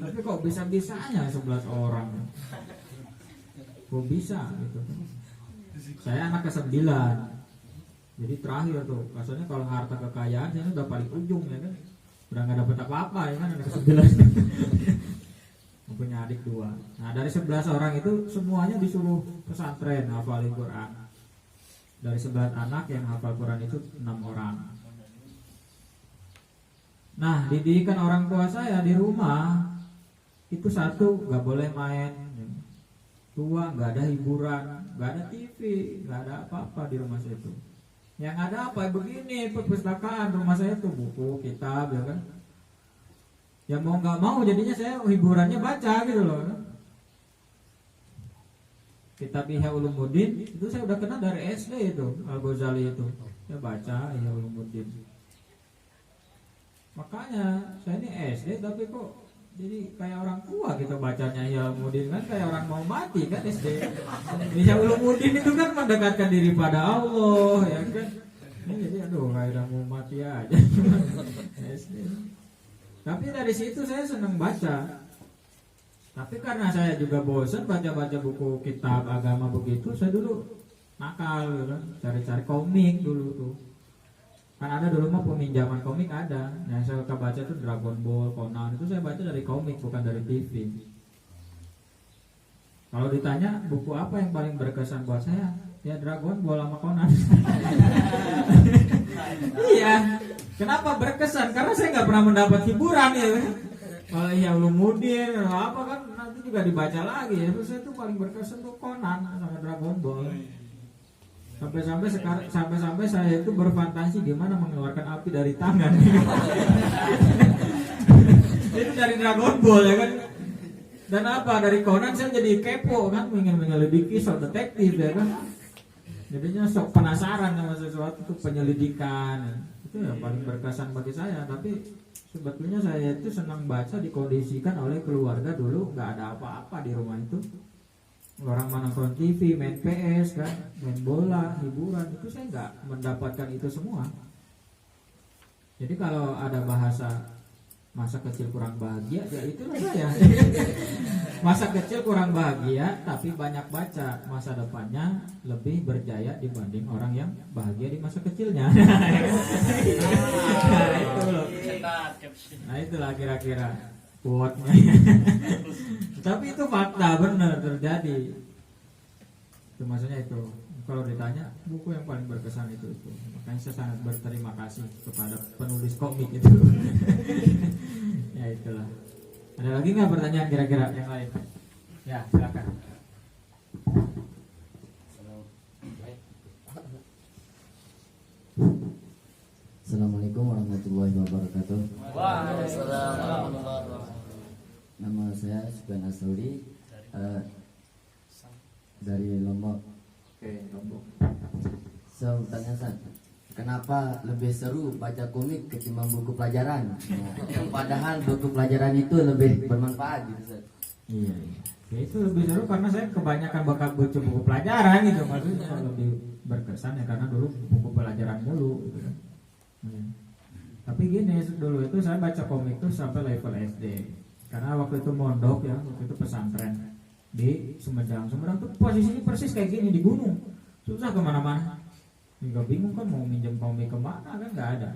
Tapi kok bisa-bisanya 11 orang. Kok bisa gitu. Saya anak ke-9. Jadi terakhir tuh. Maksudnya kalau harta kekayaan saya udah paling ujung ya kan. Udah gak dapet apa-apa ya kan, anak ke-9. Punya adik 2. Nah dari 11 orang itu semuanya disuruh pesantren hafalin Quran. Dari 11 anak yang hafal Quran itu 6 orang. Nah didikan orang tua saya di rumah itu satu, gak boleh main. 2, gak ada hiburan, gak ada TV, gak ada apa-apa di rumah saya itu. Yang ada apa? Begini, perpustakaan rumah saya itu, buku, kitab ya kan. Ya mau nggak mau jadinya saya hiburannya baca gitu loh. Kitab Ihya Ulumuddin itu saya udah kenal dari SD itu, Al-Ghazali itu. Saya baca Ihya Ulumuddin. Makanya saya ini SD tapi kok jadi kayak orang tua gitu bacanya Ihya Ulumuddin, kan kayak orang mau mati kan SD. Ihya Ulumuddin itu kan mendekatkan diri pada Allah ya kan. Ini jadi aduh kayak orang mau mati aja. SD. Tapi dari situ saya senang baca. Tapi karena saya juga bosan baca-baca buku kitab agama begitu, saya dulu nakal gitu kan, cari-cari komik dulu tuh. Kan ada dulu mah peminjaman komik ada. Yang saya suka baca tuh Dragon Ball, Conan, itu saya baca dari komik bukan dari TV. Kalau ditanya buku apa yang paling berkesan buat saya, ya Dragon Ball sama Conan. Iya. Kenapa berkesan? Karena saya nggak pernah mendapat hiburan ya. Kalau Ihya Ulumuddin apa kan nanti juga dibaca lagi ya. Terus saya tuh paling berkesan tuh Conan sama Dragon Ball. Sampai saya itu berfantasi gimana mengeluarkan api dari tangan. Itu dari Dragon Ball ya kan. Dan apa dari Conan saya jadi kepo kan, ingin menyelidiki soal detektif ya kan. Jadinya sok penasaran sama sesuatu tuh, penyelidikan. Itu yang paling berkesan bagi saya. Tapi sebetulnya saya itu senang baca dikondisikan oleh keluarga dulu, nggak ada apa-apa di rumah itu. Orang mana nonton TV, main PS kan, main bola, hiburan, itu saya nggak mendapatkan itu semua. Jadi kalau ada bahasa masa kecil kurang bahagia, ya itulah saya. Masa kecil kurang bahagia tapi banyak baca, masa depannya lebih berjaya dibanding orang yang bahagia di masa kecilnya. Nah itu loh. Nah itulah kira-kira quote-nya. Tapi itu fakta benar terjadi. Itu maksudnya itu. Kalau ditanya buku yang paling berkesan itu. Makanya saya sangat berterima kasih kepada penulis komik itu. Ya itulah. Ada lagi nggak pertanyaan kira-kira yang lain? Ya silakan. Assalamualaikum warahmatullahi wabarakatuh. Waalaikumsalam. Nama saya Sufyan Asauri dari Lombok. Oke, Lombok. Saya bertanya, San, kenapa lebih seru baca komik ketimbang buku pelajaran? Padahal buku pelajaran itu lebih bermanfaat gitu, San. Iya. Ya, itu lebih seru karena saya kebanyakan bakal baca buku pelajaran gitu, maksudnya lebih berkesan ya karena dulu buku pelajaran mulu gitu kan. Tapi gini, dulu itu saya baca komik tuh sampai level SD. Karena waktu itu mondok ya, waktu itu pesantren di Sumedang. Sumedang tuh posisinya persis kayak gini di gunung, susah kemana-mana. Nggak bingung kan mau minjem komik kemana kan nggak ada,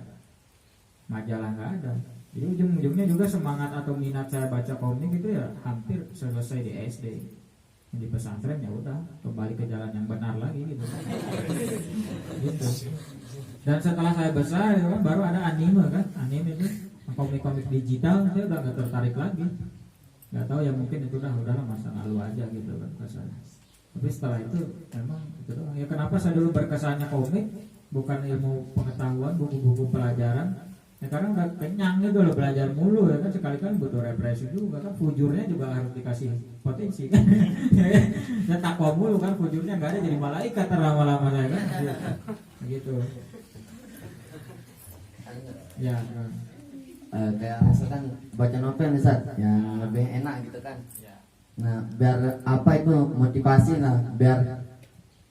majalah nggak ada. Jadi ujung-ujungnya juga semangat atau minat saya baca komik itu ya hampir selesai di SD. Di pesantren ya udah kembali ke jalan yang benar lagi gitu. Gitu. Dan setelah saya besar itu kan baru ada anime kan, anime itu komik-komik digital saya udah nggak tertarik lagi. Nggak tahu ya mungkin itu udahlah masa lalu aja gitu kan kesannya. Tapi setelah itu memang itu doang. Ya kenapa saya dulu berkesannya komik bukan ilmu pengetahuan, buku-buku pelajaran. Ya karena udah kenyang gitu loh belajar mulu ya kan, sekali kan butuh represi juga kan, fujurnya juga harus dikasih potensi kan. Ya takwa mulu kan, fujurnya nggak ada jadi malaikat lama-lama saya kan. Gitu. Ya. Kayak misalkan baca novel nih, San, yang lebih enak gitu kan. Nah, biar apa itu motivasi lah, biar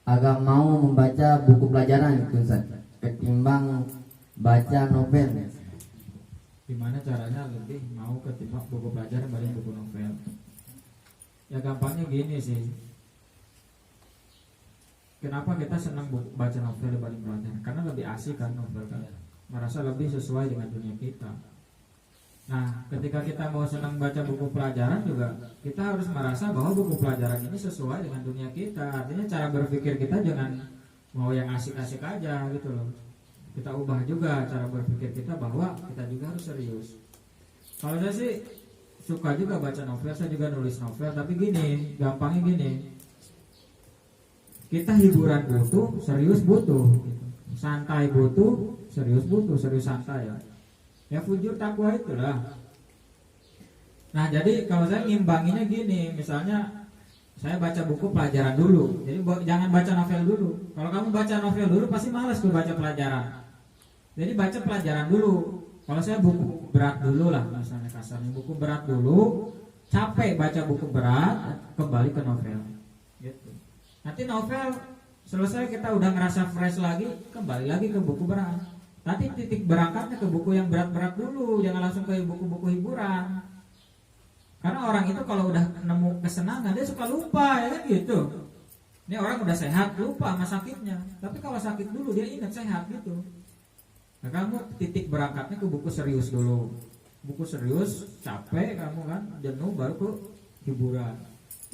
agak mau membaca buku pelajaran gitu, San, ketimbang baca novel. Gimana caranya lebih mau ketimbang buku pelajaran dibanding buku novel? Ya gampangnya gini sih. Kenapa kita senang baca novel dibanding pelajaran? Karena lebih asik kan novel kan. Merasa lebih sesuai dengan dunia kita. Nah, ketika kita mau senang baca buku pelajaran juga, kita harus merasa bahwa buku pelajaran ini sesuai dengan dunia kita. Artinya cara berpikir kita jangan mau yang asik-asik aja gitu loh. Kita ubah juga cara berpikir kita bahwa kita juga harus serius. Kalau saya sih suka juga baca novel, saya juga nulis novel. Tapi gini, gampangnya gini, kita hiburan butuh, serius butuh gitu. Santai butuh, serius butuh, serius santai ya. Ya fujur takwa itulah. Nah jadi kalau saya ngimbanginya gini, misalnya saya baca buku pelajaran dulu, jadi jangan baca novel dulu. Kalau kamu baca novel dulu pasti malas tuh baca pelajaran. Jadi baca pelajaran dulu. Kalau saya buku berat dulu lah, misalnya kasarnya buku berat dulu, capek baca buku berat, kembali ke novel. Gitu. Nanti novel selesai kita udah ngerasa fresh lagi, kembali lagi ke buku berat. Nanti titik berangkatnya ke buku yang berat-berat dulu, jangan langsung ke buku-buku hiburan. Karena orang itu kalau udah nemu kesenangan dia suka lupa ya kan gitu. Ini orang udah sehat lupa sama sakitnya, tapi kalau sakit dulu dia ingat sehat gitu. Nah kamu titik berangkatnya ke buku serius dulu. Buku serius capek kamu kan, jenuh baru ke hiburan.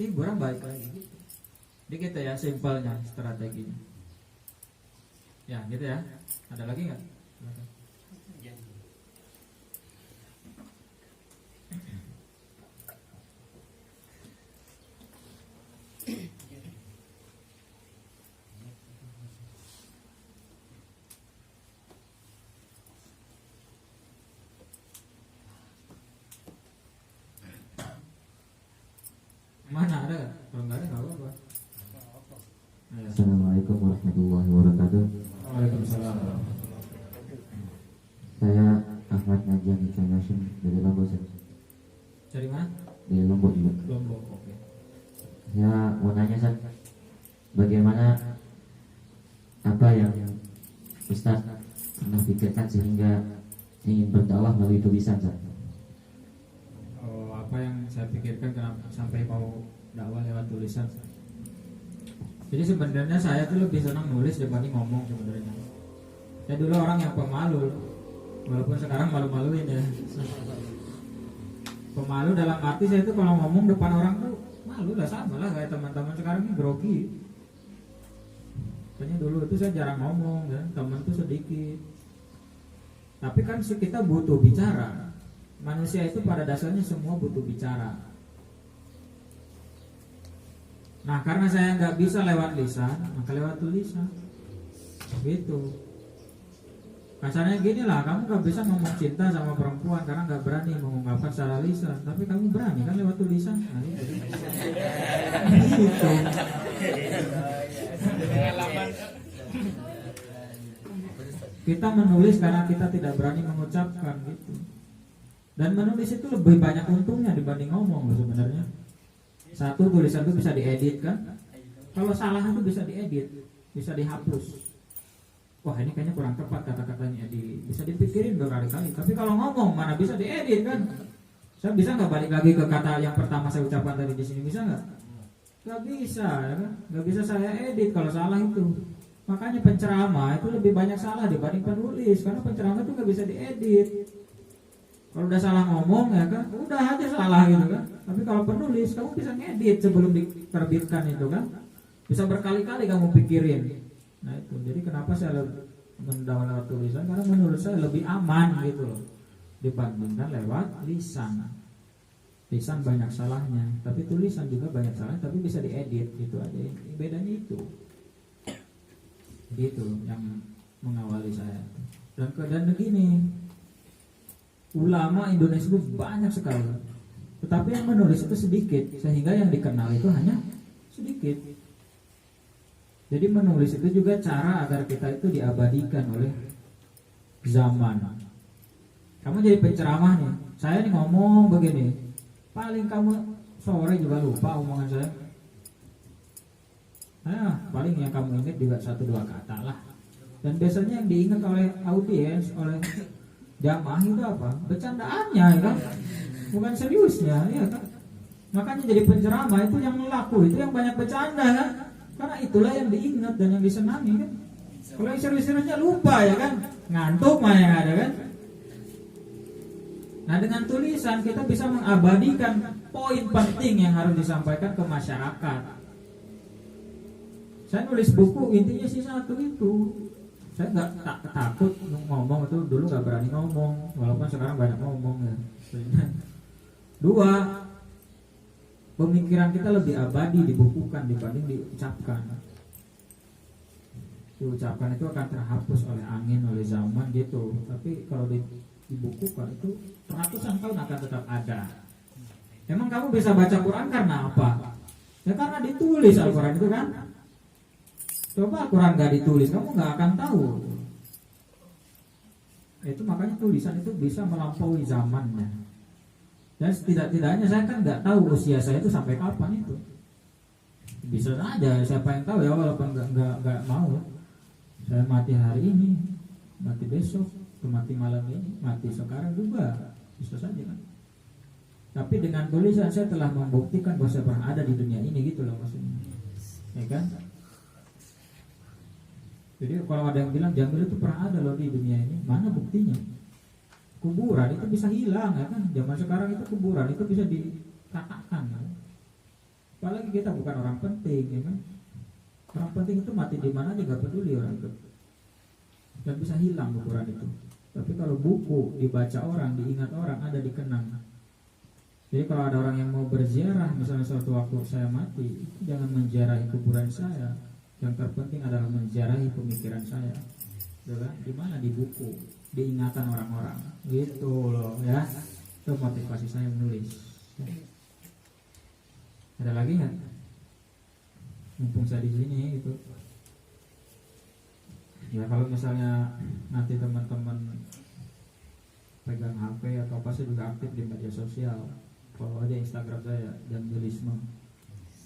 Hiburan balik lagi gitu. Jadi gitu ya simpelnya strateginya. Ya gitu ya. Ada lagi nggak? Mana ada? Kalau nggak ada nggak apa-apa. Assalamualaikum warahmatullahi wabarakatuh. Waalaikumsalam. Saya Ahmad Najian International dari Lombok, San. Dari mana? Dari Lombok juga. Lombok. Oke. Saya mau nanya, San, bagaimana apa yang Ustaz pernah pikirkan sehingga ingin berdakwah melalui tulisan, San? Oh, apa yang saya saya pikirkan kenapa sampai mau dakwah lewat tulisan. Jadi sebenarnya saya tuh lebih senang nulis dibanding ngomong sebenarnya. Saya dulu orang yang pemalu, walaupun sekarang malu-maluin ya. Pemalu dalam arti saya tuh kalau ngomong depan orang tuh malu lah, sama lah kayak teman-teman sekarang ini grogi. Makanya dulu itu saya jarang ngomong kan, teman tuh sedikit. Tapi kan kita butuh bicara. Manusia itu pada dasarnya semua butuh bicara. Nah karena saya nggak bisa lewat lisan, maka lewat tulisan. Gitu. Kasarnya gini lah, kamu nggak bisa ngomong cinta sama perempuan karena nggak berani mengungkapkan secara lisan. Tapi kamu berani kan lewat tulisan. Nah, gitu. Kita menulis karena kita tidak berani mengucapkan gitu. Dan menulis itu lebih banyak untungnya dibanding ngomong loh sebenarnya. Satu, tulisan itu bisa diedit kan. Kalau salah itu bisa diedit, bisa dihapus. Wah ini kayaknya kurang tepat kata-katanya, bisa dipikirin berkali-kali. Tapi kalau ngomong mana bisa diedit kan. Saya bisa nggak balik lagi ke kata yang pertama saya ucapkan tadi di sini, bisa nggak? Nggak bisa, ya kan? Nggak bisa saya edit kalau salah itu. Makanya penceramah itu lebih banyak salah dibanding penulis, karena penceramah itu nggak bisa diedit. Kalau udah salah ngomong ya kan, udah aja salah gitu kan. Tapi kalau penulis kamu bisa ngedit sebelum diterbitkan itu kan, bisa berkali-kali kamu pikirin. Nah itu, jadi kenapa saya mendakwah lewat tulisan? Karena menurut saya lebih aman gitu loh dibandingkan lewat lisan. Lisan banyak salahnya, tapi tulisan juga banyak salahnya, tapi bisa diedit gitu aja. Bedanya itu. Gitu yang mengawali saya. Dan begini, ulama Indonesia itu banyak sekali, tetapi yang menulis itu sedikit, sehingga yang dikenal itu hanya sedikit. Jadi menulis itu juga cara agar kita itu diabadikan oleh zaman. Kamu jadi penceramah nih, saya nih ngomong begini, paling kamu sore juga lupa omongan saya. Nah, paling yang kamu ingat juga 1-2 kata lah. Dan biasanya yang diingat oleh audiens, oleh jamaah itu apa? Bercandaannya ya kan? Bukan seriusnya ya kan? Makanya jadi penceramah itu yang laku, itu yang banyak bercanda kan? Karena itulah yang diingat dan yang disenangi kan? Kalau yang serius-seriusnya lupa ya kan? Ngantuk mah yang ada kan? Nah dengan tulisan kita bisa mengabadikan poin penting yang harus disampaikan ke masyarakat. Saya nulis buku intinya sih satu itu. Saya nggak takut ngomong, itu dulu nggak berani ngomong, walaupun sekarang banyak ngomong ya. 2, pemikiran kita lebih abadi dibukukan dibanding diucapkan. Diucapkan itu akan terhapus oleh angin, oleh zaman gitu. Tapi kalau dibukukan itu ratusan tahun akan tetap ada. Emang kamu bisa baca Quran karena apa? Ya karena ditulis Al-Quran itu kan. Coba Al-Quran gak ditulis, kamu gak akan tahu. Itu makanya tulisan itu bisa melampaui zamannya. Dan setidak-tidaknya saya kan gak tahu usia saya itu sampai kapan itu. Bisa saja, siapa yang tahu ya, walaupun gak mau. Saya mati hari ini, mati besok, mati malam ini, mati sekarang juga, bisa saja kan. Tapi dengan tulisan saya telah membuktikan bahwa saya pernah ada di dunia ini gitu loh maksudnya. Ya kan? Jadi kalau ada yang bilang Jamil itu pernah ada loh di dunia ini, mana buktinya? Kuburan itu bisa hilang ya kan? Zaman sekarang itu kuburan itu bisa dikatakan. Ya? Apalagi kita bukan orang penting ya kan? Orang penting itu mati di mana aja gak peduli orang itu. Dan bisa hilang kuburan itu. Tapi kalau buku dibaca orang, diingat orang, ada dikenang. Jadi kalau ada orang yang mau berziarah, misalnya suatu waktu saya mati, jangan menziarahi kuburan saya. Yang terpenting adalah menziarahi pemikiran saya. Di mana? Di buku, diingatan orang-orang. Gitu loh ya. Itu motivasi saya menulis. Ada lagi nggak? Mumpung saya di sini gitu. Ya kalau misalnya nanti teman-teman pegang HP atau apa, saya juga aktif di media sosial. Follow aja Instagram saya, Jamilisme.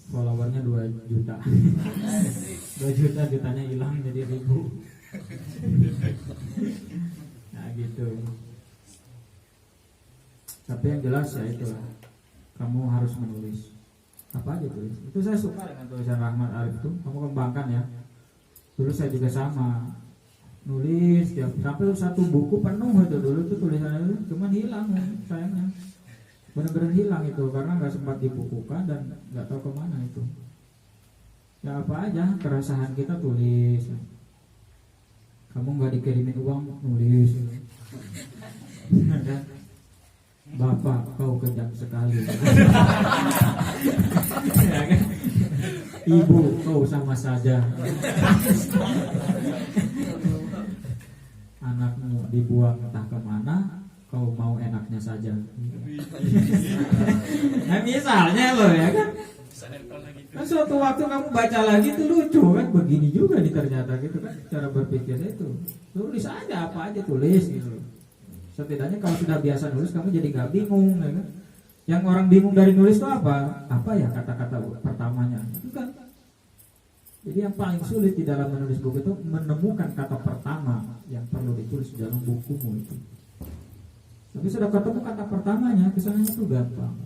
Followernya 2 juta. 2 juta, jutanya hilang jadi 1000. Nah gitu. Tapi yang jelas ya itulah, kamu harus menulis. Apa aja tulis. Itu saya suka dengan tulisan Rahmat Arif itu. Kamu kembangkan ya. Dulu saya juga sama, nulis sampai satu buku penuh itu dulu tuh tulisannya itu, cuman hilang sayangnya, benar-benar hilang itu karena nggak sempat dibukukan dan nggak tahu kemana itu. Ya apa aja keresahan kita tulis. Kamu nggak dikirimin uang nulis. Bapak kau kejam sekali. Ya kan? Ibu kau sama saja. Anakmu dibuang entah kemana, kau mau enaknya saja. Nah misalnya loh ya kan. Kan suatu waktu kamu baca lagi itu lucu kan, begini juga nih ternyata gitu kan cara berpikirnya itu. Tulis aja apa aja tulis gitu. Setidaknya kalau sudah biasa nulis kamu jadi nggak bingung ya kan. Yang orang bingung dari nulis itu apa? Apa ya kata-kata pertamanya? Itu kan. Jadi yang paling sulit di dalam menulis buku itu menemukan kata pertama yang perlu ditulis di dalam bukumu itu. Tapi sudah ketemu kata pertamanya, kesannya itu gampang.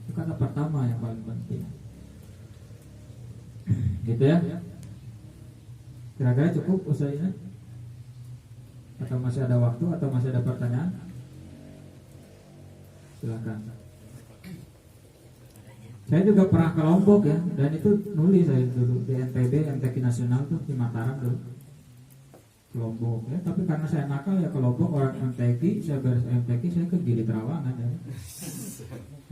Itu kata pertama yang paling penting. Gitu ya. Kira-kira cukup usahanya? Atau masih ada waktu atau masih ada pertanyaan? Silakan. Saya juga pernah ke Lombok ya, dan itu nulis saya dulu di NTB, MTQ Nasional tuh di Mataram dulu. Ke Lombok ya, tapi karena saya nakal ya ke Lombok orang MTQ, saya beres MTQ saya ke Gili Trawangan ya.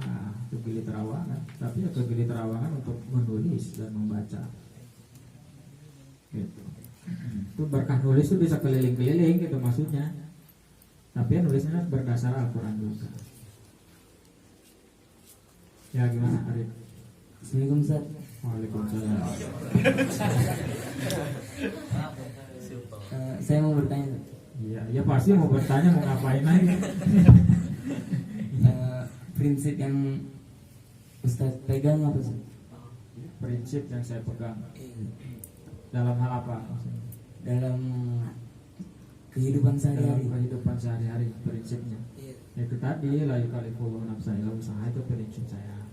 Nah, ke Gili Trawangan, tapi ya ke Gili Trawangan untuk menulis dan membaca. Gitu. Itu berkah nulis itu bisa keliling-keliling gitu maksudnya. Tapi ya nulisnya berdasar Al-Quran juga. Ya gimana Arif? Assalamualaikum Ustaz. Waalaikumsalam. Saya mau bertanya. Iya, ya pasti mau bertanya mau ngapain lagi. Prinsip yang Ustaz pegang apa sih? Prinsip yang saya pegang dalam hal apa? Dalam kehidupan Dalam sehari-hari. kehidupan sehari-hari prinsipnya. Itu tadi la yukalifullahu nafsan illa wus'aha, itu prinsip saya.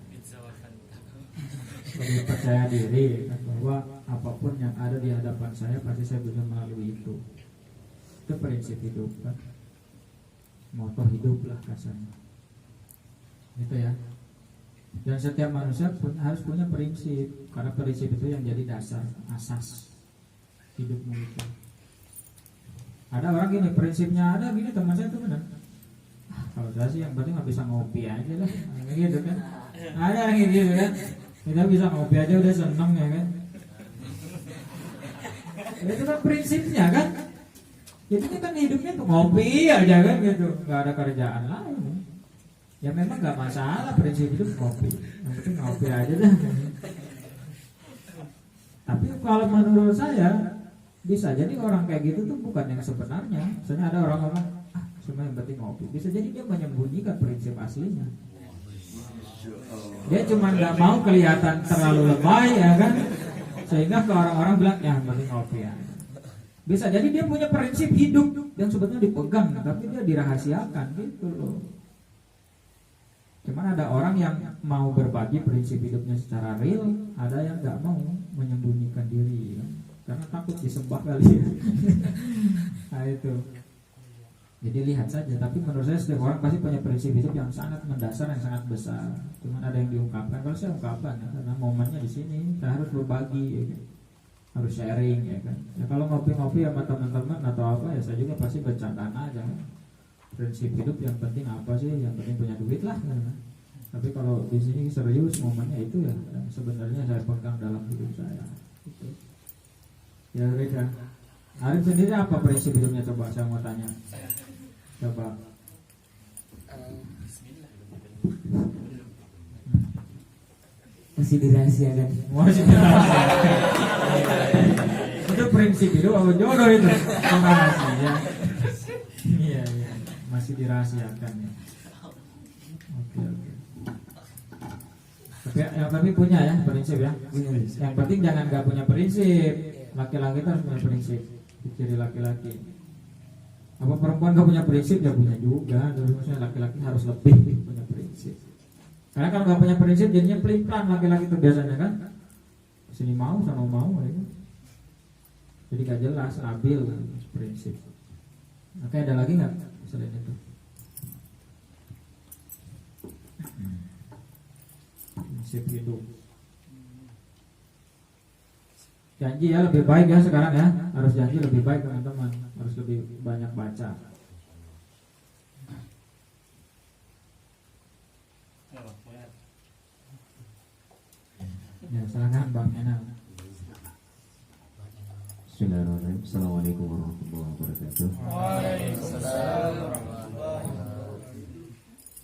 Jadi percaya diri kan, bahwa apapun yang ada di hadapan saya pasti saya bisa melalui itu. Itu prinsip hidup kan. Moto hidup lah kasarnya. Gitu ya. Dan setiap manusia harus punya prinsip, karena prinsip itu yang jadi dasar, asas hidupmu itu. Ada orang gini, prinsipnya ada gini, teman saya tuh benar. Kalau saya sih yang penting nggak bisa ngopi aja lah, gitu kan. Ada orang gitu kan. Kita bisa ngopi aja udah seneng ya kan. Itu kan prinsipnya kan. Jadi kita kan hidupnya tuh ngopi aja kan gitu, nggak ada kerjaan lain. Ya memang nggak masalah prinsip hidup ngopi. Yang penting ngopi aja dah. Tapi kalau menurut saya bisa jadi orang kayak gitu tuh bukan yang sebenarnya. Misalnya ada orang-orang cuma yang penting ngopi. Bisa jadi dia menyembunyikan prinsip aslinya. Dia cuma nggak mau kelihatan terlalu lebay ya kan, sehingga ke orang-orang bilang ya yang penting ngopi ya. Bisa jadi dia punya prinsip hidup yang sebetulnya dipegang, tapi dia dirahasiakan gitu loh. Cuman ada orang yang mau berbagi prinsip hidupnya secara real, ada yang nggak mau menyembunyikan diri kan? Karena takut disembah kali ya. Nah itu. Jadi lihat saja, tapi menurut saya setiap orang pasti punya prinsip hidup yang sangat mendasar, yang sangat besar. Cuman ada yang diungkapkan. Kalau saya ungkapkan, ya, karena momennya di sini, saya harus berbagi, ya, kan? Harus sharing, ya kan. Ya kalau ngopi-ngopi sama teman-teman atau apa, ya saya juga pasti bercandaan aja. Kan? Prinsip hidup yang penting apa sih? Yang penting punya duit lah. Kan? Tapi kalau di sini serius momennya itu ya, yang sebenarnya saya pegang dalam hidup saya. Gitu. Ya Rika, Arif sendiri apa prinsip hidupnya, coba saya mau tanya. Coba. Masih dirahasiakan. Masih dirahasiakan. Itu prinsip hidup apa jodoh itu? Rahasia. Iya, iya. Masih dirahasiakan ya. Oke. Tapi punya ya prinsip ya. Yang penting jangan nggak punya prinsip. Laki-laki itu harus punya prinsip. Ciri laki-laki. Apa perempuan gak punya prinsip? Ya punya juga. Terus maksudnya laki-laki harus lebih punya prinsip. Karena kalau nggak punya prinsip jadinya pelin-pelan laki-laki itu biasanya kan. Sini mau sana mau ya. Jadi gak jelas, labil prinsip. Oke, ada lagi nggak selain itu? Prinsip hidup. Janji ya lebih baik ya sekarang ya. Harus janji lebih baik teman-teman. Harus lebih banyak baca. Ya, silakan Bang Enal. Bismillahirrahmanirrahim. Assalamualaikum warahmatullahi wabarakatuh.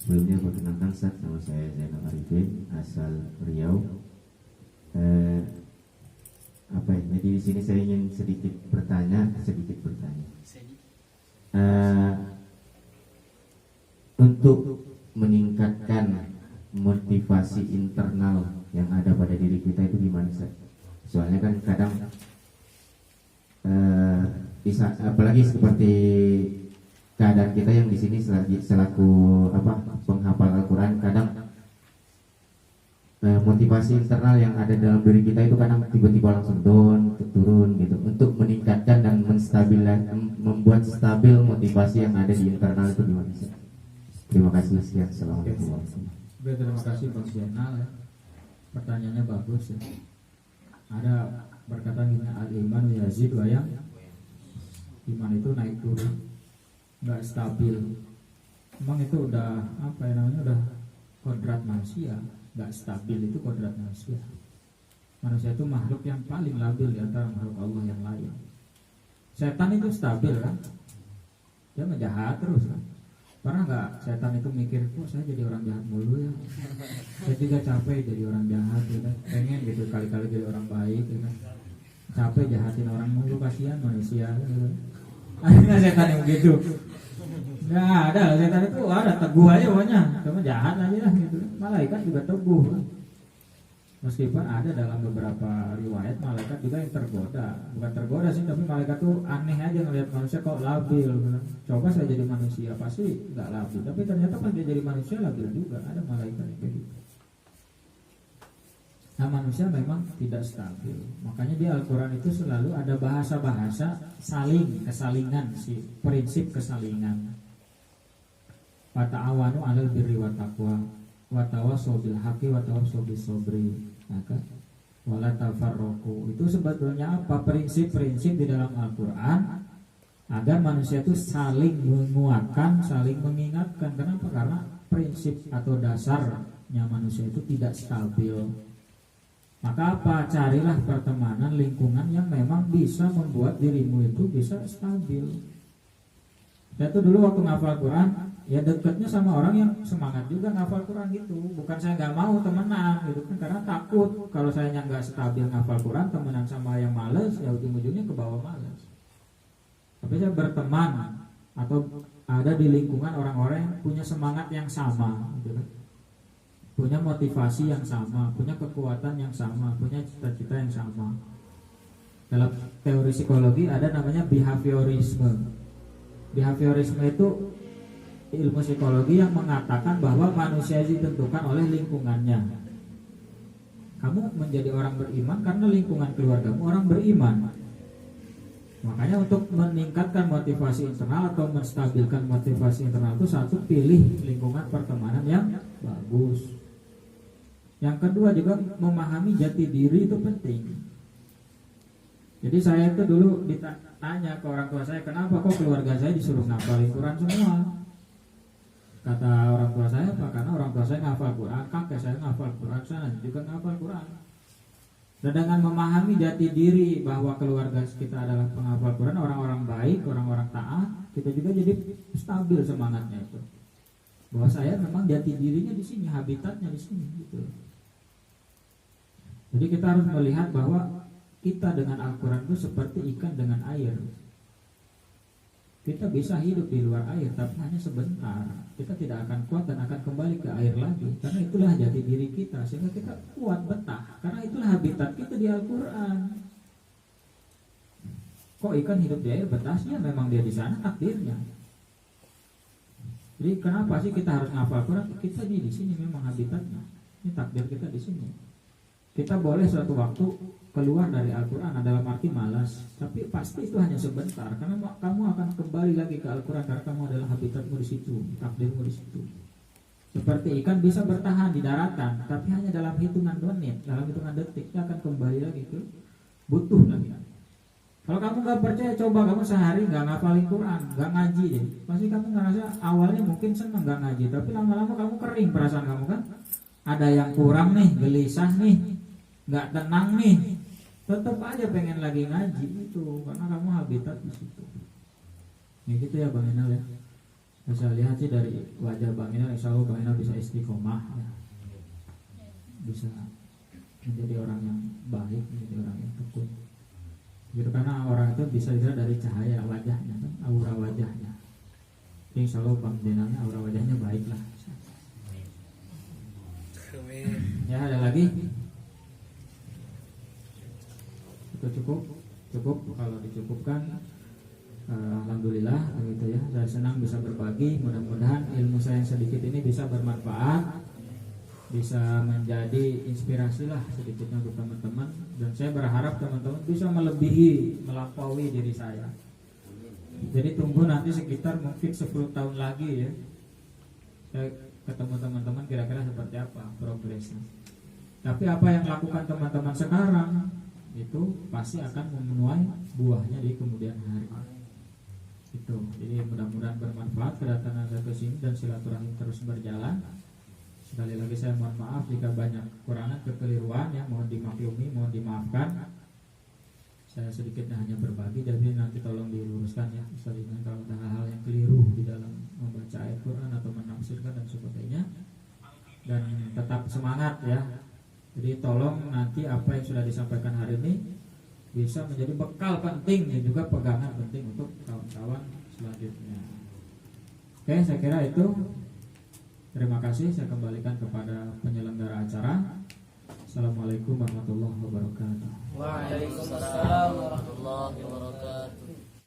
Sebelumnya perkenalkan Ustaz, nama saya Zainal Arifin, asal Riau. Jadi di sini saya ingin sedikit bertanya. Untuk meningkatkan motivasi internal yang ada pada diri kita itu gimana Ustaz? Soalnya kan kadang apalagi seperti keadaan kita yang di sini selaku penghafal Al-Quran, kadang motivasi internal yang ada dalam diri kita itu kadang tiba-tiba langsung down, turun gitu. Untuk meningkatkan dan membuat stabil motivasi yang ada di internal itu gimana sih? Terima kasih. Sekian. Assalamualaikum warahmatullahi wabarakatuh. Terima kasih Bang Zainal ya. Pertanyaannya bagus ya. Ada berkata gini, al-iman yazid wa yang iman itu naik turun, nggak stabil. Emang itu udah udah kodrat manusia. Nggak stabil itu kodrat manusia. Manusia itu makhluk yang paling labil di antara makhluk Allah yang lain. Setan itu stabil kan, dia menjahat terus kan. Pernah nggak setan itu mikir, kok saya jadi orang jahat mulu ya? Saya juga capek jadi orang jahat, gitu kan? Pengen gitu kali-kali jadi orang baik, gitu kan? Capek jahatin orang mulu, kasihan manusia. Gitu. Akhirnya setan yang begitu. Nggak ada, setan itu ada teguh aja pokoknya, cuma jahat aja lah gitu. Malaikat juga teguh. Meskipun ada dalam beberapa riwayat malaikat juga yang tergoda, bukan tergoda sih, tapi malaikat tuh aneh aja ngelihat manusia kok labil. Coba saya jadi manusia pasti nggak labil, tapi ternyata pas dia jadi manusia labil juga. Ada malaikat yang kayak gitu. Nah manusia memang tidak stabil, makanya di Al-Quran itu selalu ada bahasa-bahasa kesalingan, si prinsip kesalingan. Wa ta'awanu 'alal birri wa taqwa wa tawassaw bil haqqi wa tawassaw bis sabri. Maka wala tafarraqu. Itu sebetulnya apa? Prinsip-prinsip di dalam Al-Qur'an agar manusia itu saling menguatkan, saling mengingatkan. Kenapa? Karena prinsip atau dasarnya manusia itu tidak stabil. Maka apa? Carilah pertemanan, lingkungan yang memang bisa membuat dirimu itu bisa stabil. Saya tuh dulu waktu ngafal Quran, ya dekatnya sama orang yang semangat juga ngafal Quran gitu. Bukan saya nggak mau temenan gitu kan, karena takut kalau saya nggak stabil ngafal Quran, temenan sama yang males, ya ujung-ujungnya ke bawah males. Tapi saya berteman atau ada di lingkungan orang-orang yang punya semangat yang sama, gitu kan, punya motivasi yang sama, punya kekuatan yang sama, punya cita-cita yang sama. Dalam teori psikologi ada namanya behaviorisme. Behaviorisme itu ilmu psikologi yang mengatakan bahwa manusia ditentukan oleh lingkungannya. Kamu menjadi orang beriman karena lingkungan keluargamu orang beriman. Makanya untuk meningkatkan motivasi internal atau menstabilkan motivasi internal itu satu, pilih lingkungan pertemanan yang bagus. Yang kedua juga memahami jati diri itu penting. Jadi saya itu dulu ditanya ke orang tua saya, kenapa kok keluarga saya disuruh ngafalin Quran semua? Kata orang tua saya, apa? Karena orang tua saya ngafal Quran, kakek saya ngafal Quran, saya juga ngafal Quran. Dan dengan memahami jati diri bahwa keluarga kita adalah penghafal Quran, orang-orang baik, orang-orang taat, kita juga jadi stabil semangatnya itu. Bahwa saya memang jati dirinya di sini, habitatnya di sini, gitu. Jadi kita harus melihat bahwa kita dengan Al-Quran itu seperti ikan dengan air. Kita bisa hidup di luar air, tapi hanya sebentar. Kita tidak akan kuat dan akan kembali ke air lagi. Karena itulah jati diri kita, sehingga kita kuat betah. Karena itulah habitat kita di Al-Quran. Kok ikan hidup di air betahnya? Memang dia di sana takdirnya. Jadi kenapa sih kita harus ngafal Quran? Kita di sini memang habitatnya. Ini takdir kita di sini. Kita boleh suatu waktu keluar dari Al-Quran dalam arti malas, tapi pasti itu hanya sebentar, karena kamu akan kembali lagi ke Al-Quran karena kamu adalah habitatmu di situ, takdirmu di situ. Seperti ikan bisa bertahan di daratan, tapi hanya dalam hitungan menit, dalam hitungan detik, dia akan kembali lagi ke butuh lagi. Kalau kamu nggak percaya, coba kamu sehari nggak ngafalin Quran, nggak ngaji deh, pasti kamu ngerasa awalnya mungkin seneng nggak ngaji, tapi lama-lama kamu kering perasaan kamu kan, ada yang kurang nih, gelisah nih, nggak tenang nih, tetap aja pengen lagi ngaji itu karena kamu habitat di situ. Ya gitu ya Bang Inal ya. Bisa lihat sih dari wajah Bang Inal, insya Allah Bang Inal bisa istiqomah ya. Bisa menjadi orang yang baik, menjadi orang yang tekun. Gitu, karena orang itu bisa dilihat dari cahaya wajahnya kan, aura wajahnya. Insya Allah Bang Inalnya aura wajahnya baik lah. Ya ada lagi? Itu cukup kalau dicukupkan, alhamdulillah gitu ya. Saya senang bisa berbagi, mudah-mudahan ilmu saya yang sedikit ini bisa bermanfaat, bisa menjadi inspirasi lah sedikitnya untuk teman-teman, dan saya berharap teman-teman bisa melebihi, melampaui diri saya. Jadi tunggu nanti sekitar mungkin 10 tahun lagi ya, saya ketemu teman-teman kira-kira seperti apa progresnya. Tapi apa yang lakukan teman-teman sekarang itu pasti akan memenuhi buahnya di kemudian hari. Itu. Jadi mudah-mudahan bermanfaat kedatangan saya ke sini dan silaturahim terus berjalan. Sekali lagi saya mohon maaf jika banyak kekurangan, kekeliruan ya, mohon dimaklumi, mohon dimaafkan. Saya sedikitnya hanya berbagi, jadi nanti tolong diluruskan ya. Misalnya kalau ada hal-hal yang keliru di dalam membaca ayat Quran atau menafsirkan dan sebagainya. Dan tetap semangat ya. Jadi tolong nanti apa yang sudah disampaikan hari ini bisa menjadi bekal penting dan juga pegangan penting untuk kawan-kawan selanjutnya. Oke, saya kira itu. Terima kasih, saya kembalikan kepada penyelenggara acara. Assalamualaikum warahmatullahi wabarakatuh. Waalaikumsalam